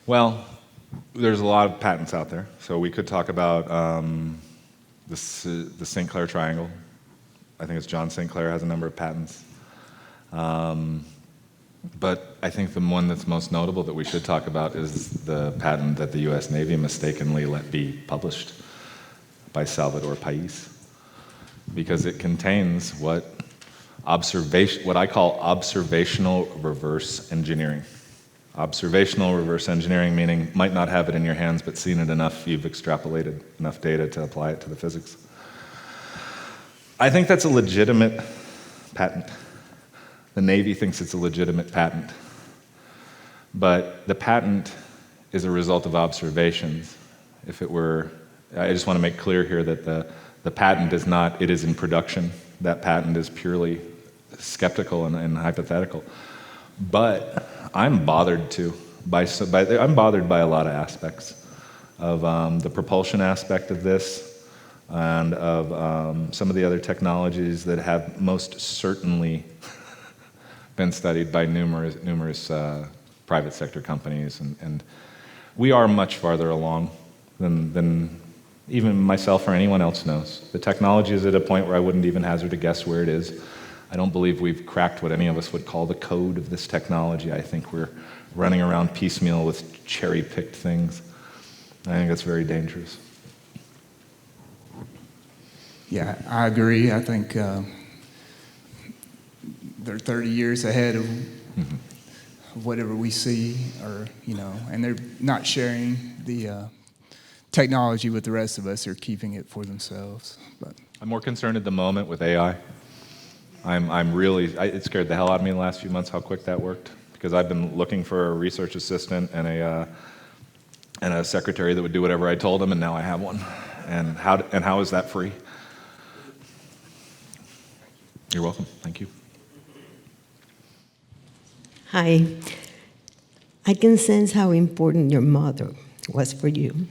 Speaker 2: Well, there's a lot of patents out there. So we could talk about the St. Clair Triangle. I think it's John St. Clair has a number of patents. But I think the one that's most notable that we should talk about is the patent that the U.S. Navy mistakenly let be published by Salvador Pais, because it contains what I call observational reverse engineering. Observational reverse engineering meaning might not have it in your hands, but seen it enough, you've extrapolated enough data to apply it to the physics. I think that's a legitimate patent. The Navy thinks it's a legitimate patent. But the patent is a result of observations. If it were, I just want to make clear here that the patent is not, it is in production. That patent is purely skeptical and hypothetical. But I'm bothered by a lot of aspects. of the propulsion aspect of this and of some of the other technologies that have most certainly been studied by numerous private sector companies. And we are much farther along than even myself or anyone else knows. The technology is at a point where I wouldn't even hazard a guess where it is. I don't believe we've cracked what any of us would call the code of this technology. I think we're running around piecemeal with cherry-picked things. I think that's very dangerous.
Speaker 10: Yeah, I agree. I think they're 30 years ahead of whatever we see, or and they're not sharing the technology with the rest of us. They're keeping it for themselves. But
Speaker 2: I'm more concerned at the moment with AI. It scared the hell out of me in the last few months how quick that worked, because I've been looking for a research assistant and a secretary that would do whatever I told them, and now I have one. And how is that free? You're welcome. Thank you.
Speaker 11: Hi. I can sense how important your mother was for you.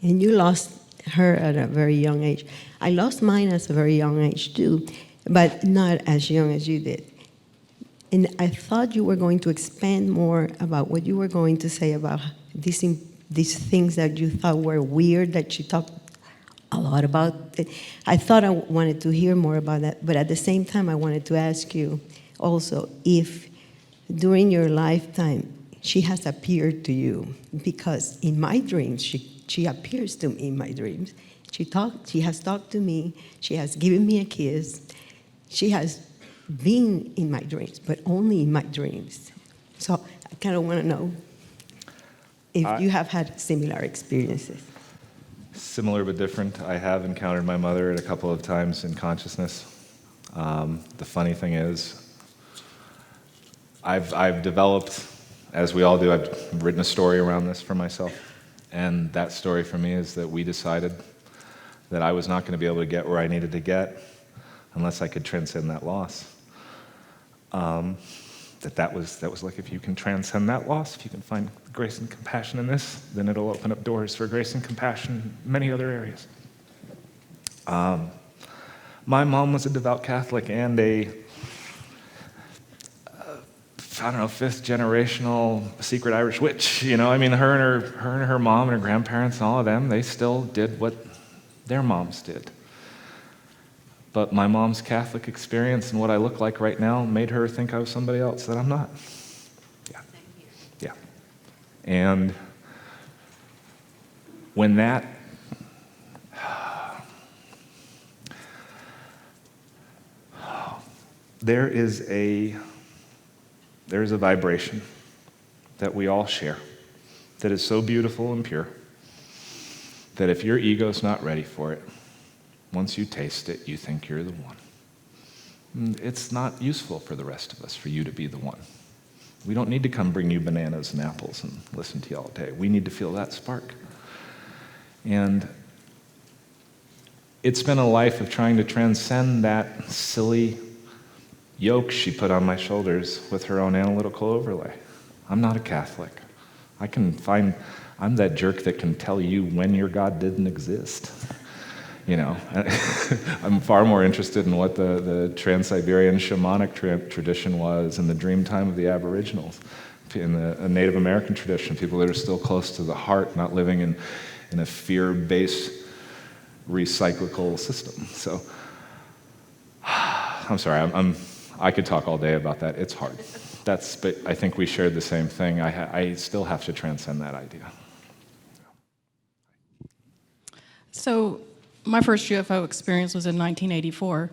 Speaker 11: And you lost her at a very young age. I lost mine at a very young age too, but not as young as you did. And I thought you were going to expand more about what you were going to say about these things that you thought were weird, that you talked a lot about. I thought I wanted to hear more about that, but at the same time I wanted to ask you also if during your lifetime she has appeared to you, because in my dreams she appears to me in my dreams. She has talked to me, she has given me a kiss, she has been in my dreams, but only in my dreams. So I kind of want to know if you have had similar experiences.
Speaker 2: Similar but different. I have encountered my mother a couple of times in consciousness. The funny thing is, I've developed, as we all do, I've written a story around this for myself. And that story for me is that we decided that I was not going to be able to get where I needed to get unless I could transcend that loss. That was like, if you can transcend that loss, if you can find grace and compassion in this, then it'll open up doors for grace and compassion in many other areas. My mom was a devout Catholic and a fifth generational secret Irish witch. I mean, her and her mom and her grandparents and all of them, they still did what their moms did. But my mom's Catholic experience and what I look like right now made her think I was somebody else that I'm not. Yeah. And when that there is a vibration that we all share that is so beautiful and pure that if your ego's not ready for it, once you taste it, you think you're the one. And it's not useful for the rest of us for you to be the one. We don't need to come bring you bananas and apples and listen to you all day. We need to feel that spark. And it's been a life of trying to transcend that silly yoke she put on my shoulders with her own analytical overlay. I'm not a Catholic. I'm that jerk that can tell you when your God didn't exist. I'm far more interested in what the Trans-Siberian shamanic tradition was and the dream time of the Aboriginals, in the Native American tradition, people that are still close to the heart, not living in a fear-based recyclical system. So, I'm sorry, I could talk all day about that. It's hard. But I think we shared the same thing. I still have to transcend that idea.
Speaker 12: So my first UFO experience was in 1984,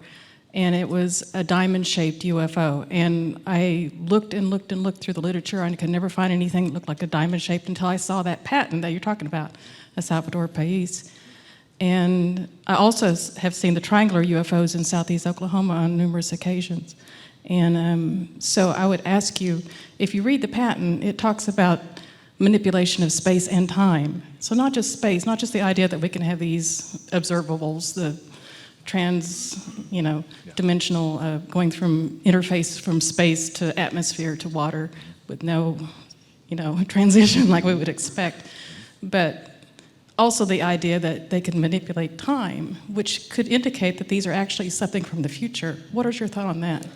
Speaker 12: and it was a diamond-shaped UFO. And I looked and looked and looked through the literature, and I could never find anything that looked like a diamond-shaped until I saw that patent that you're talking about, a Salvador Pais. And I also have seen the triangular UFOs in southeast Oklahoma on numerous occasions. And so I would ask you, if you read the patent, it talks about manipulation of space and time. So not just space, not just the idea that we can have these observables, the dimensional, going from interface from space to atmosphere to water with no, transition like we would expect. But also the idea that they can manipulate time, which could indicate that these are actually something from the future. What is your thought on that?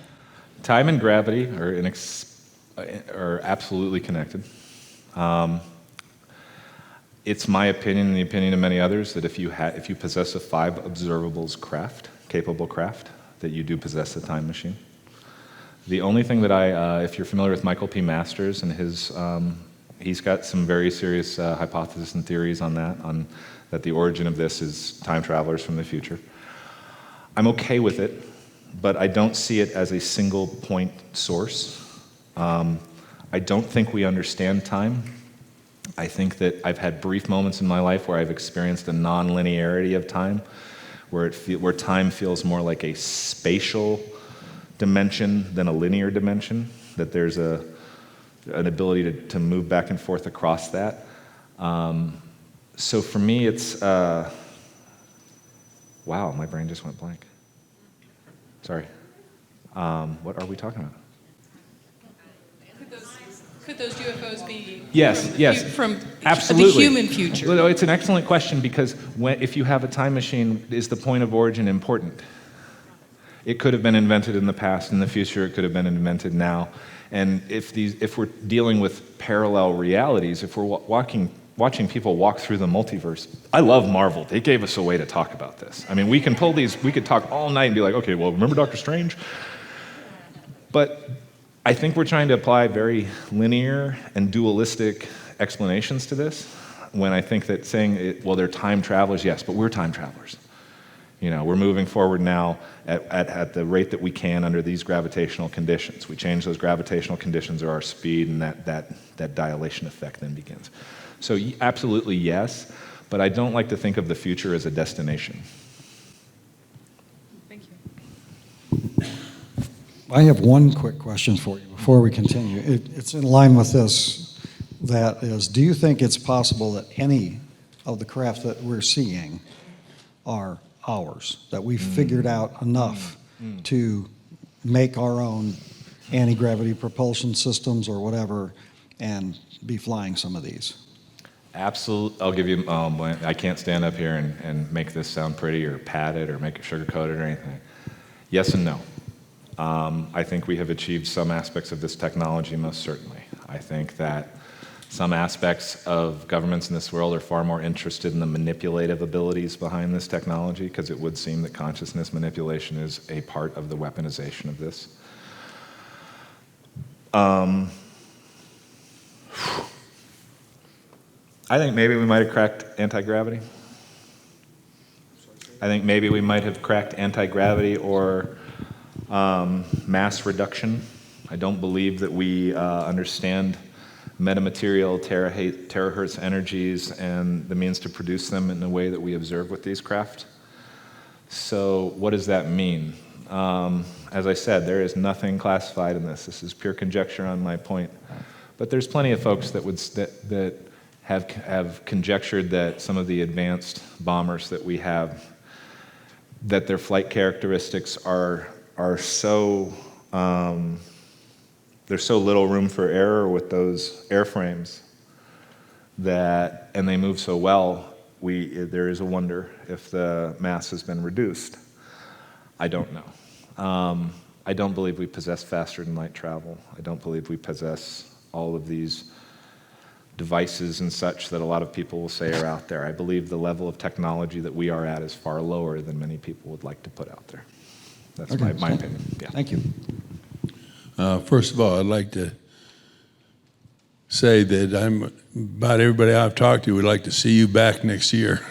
Speaker 2: Time and gravity are absolutely connected. It's my opinion and the opinion of many others that if you possess a 5 observables capable craft, that you do possess a time machine. The only thing that if you're familiar with Michael P. Masters and he's got some very serious hypotheses and theories on that the origin of this is time travelers from the future. I'm okay with it, but I don't see it as a single point source. I don't think we understand time. I think that I've had brief moments in my life where I've experienced a non-linearity of time, where time feels more like a spatial dimension than a linear dimension, that there's an ability to move back and forth across that. So for me, it's, wow, my brain just went blank. Sorry. What are we talking about?
Speaker 12: Could those UFOs be
Speaker 2: from absolutely.
Speaker 12: the human future?
Speaker 2: Well, it's an excellent question, because if you have a time machine, is the point of origin important? It could have been invented in the past. In the future, it could have been invented now. And if we're dealing with parallel realities, if we're watching people walk through the multiverse, I love Marvel. They gave us a way to talk about this. I mean, we could talk all night and be like, okay, well, remember Doctor Strange? But I think we're trying to apply very linear and dualistic explanations to this, when I think that saying, well, they're time travelers, yes, but we're time travelers. You know, we're moving forward now at the rate that we can under these gravitational conditions. We change those gravitational conditions or our speed, and that dilation effect then begins. So absolutely yes, but I don't like to think of the future as a destination.
Speaker 12: Thank you.
Speaker 1: I have one quick question for you before we continue. It's in line with this. That is, do you think it's possible that any of the craft that we're seeing are ours, that we've figured out enough to make our own anti-gravity propulsion systems or whatever and be flying some of these?
Speaker 2: Absolutely. I'll give you, I can't stand up here and make this sound pretty or padded or make it sugar-coated or anything. Yes and no. I think we have achieved some aspects of this technology, most certainly. I think that some aspects of governments in this world are far more interested in the manipulative abilities behind this technology, because it would seem that consciousness manipulation is a part of the weaponization of this. I think maybe we might have cracked anti-gravity. I think maybe we might have cracked anti-gravity or mass reduction. I don't believe that we understand metamaterial terahertz energies and the means to produce them in the way that we observe with these craft. So what does that mean? As I said, there is nothing classified in this. This is pure conjecture on my point. But there's plenty of folks that have conjectured that some of the advanced bombers that we have, that their flight characteristics are so there's so little room for error with those airframes and they move so well, there is a wonder if the mass has been reduced. I don't know. I don't believe we possess faster than light travel. I don't believe we possess all of these devices and such that a lot of people will say are out there. I believe the level of technology that we are at is far lower than many people would like to put out there. That's
Speaker 1: okay.
Speaker 2: my opinion. Yeah.
Speaker 1: Thank you.
Speaker 13: First of all, I'd like to say that about everybody I've talked to would like to see you back next year.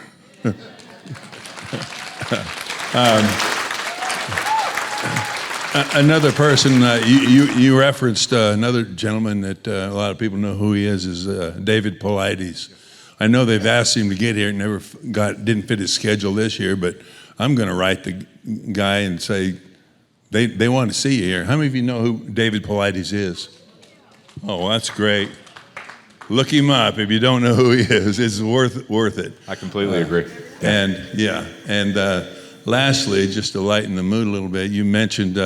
Speaker 13: Another person, you referenced another gentleman that a lot of people know who he is David Paulides. I know they've asked him to get here, didn't fit his schedule this year, but I'm going to write the guy and say, they want to see you here. How many of you know who David Paulides is? Oh, that's great. Look him up if you don't know who he is. It's worth it.
Speaker 2: I completely agree.
Speaker 13: And lastly, just to lighten the mood a little bit, you mentioned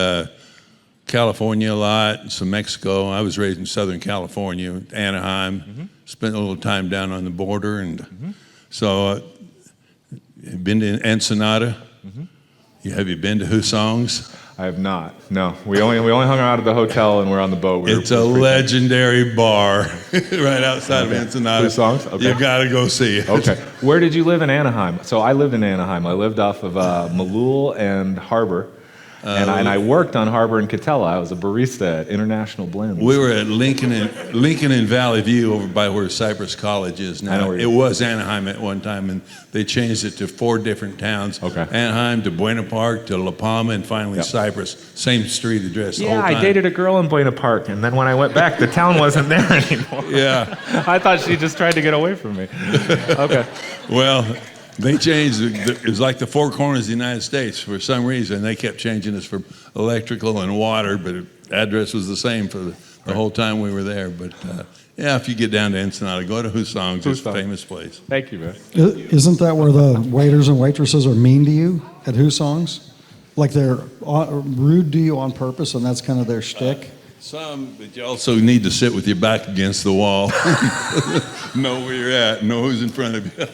Speaker 13: California a lot, some Mexico. I was raised in Southern California, Anaheim. Spent a little time down on the border, and So, been to Ensenada? Have you been to Husong's?
Speaker 2: I have not. No, we only hung out at the hotel and we're on the boat.
Speaker 13: It's a legendary bar right outside of Ensenada.
Speaker 2: Husong's? Okay.
Speaker 13: You got to go see it.
Speaker 2: Okay. Where did you live in Anaheim? So I lived in Anaheim. I lived off of Malul and Harbor. And I worked on Harbor and Catella. I was a barista at International Blends.
Speaker 13: We were at Lincoln and Valley View over by where Cypress College is now. It was Anaheim at one time, and they changed it to 4 different towns.
Speaker 2: Okay.
Speaker 13: Anaheim to Buena Park to La Palma and finally Cypress. Same street address the whole time.
Speaker 2: I dated a girl in Buena Park, and then when I went back, the town wasn't there anymore.
Speaker 13: Yeah.
Speaker 2: I thought she just tried to get away from me. Okay.
Speaker 13: Well, they changed, it was like the 4 corners of the United States for some reason. They kept changing us for electrical and water, but the address was the same for the whole time we were there. But yeah, if you get down to Ensenada, go to Husong's. It's a famous place.
Speaker 2: Thank you, man.
Speaker 1: Isn't that where the waiters and waitresses are mean to you at Husong's? Like they're rude to you on purpose, and that's kind of their shtick?
Speaker 13: Some, but you also need to sit with your back against the wall. Know where you're at, know who's in front of you.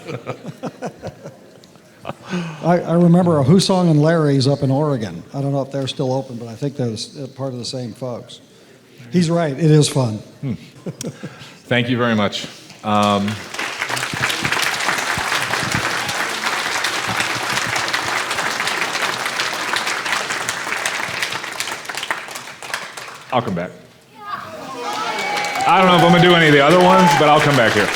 Speaker 1: I remember a Husong and Larry's up in Oregon. I don't know if they're still open, but I think they're part of the same folks. He's right, it is fun.
Speaker 2: Thank you very much. I'll come back. I don't know if I'm going to do any of the other ones, but I'll come back here.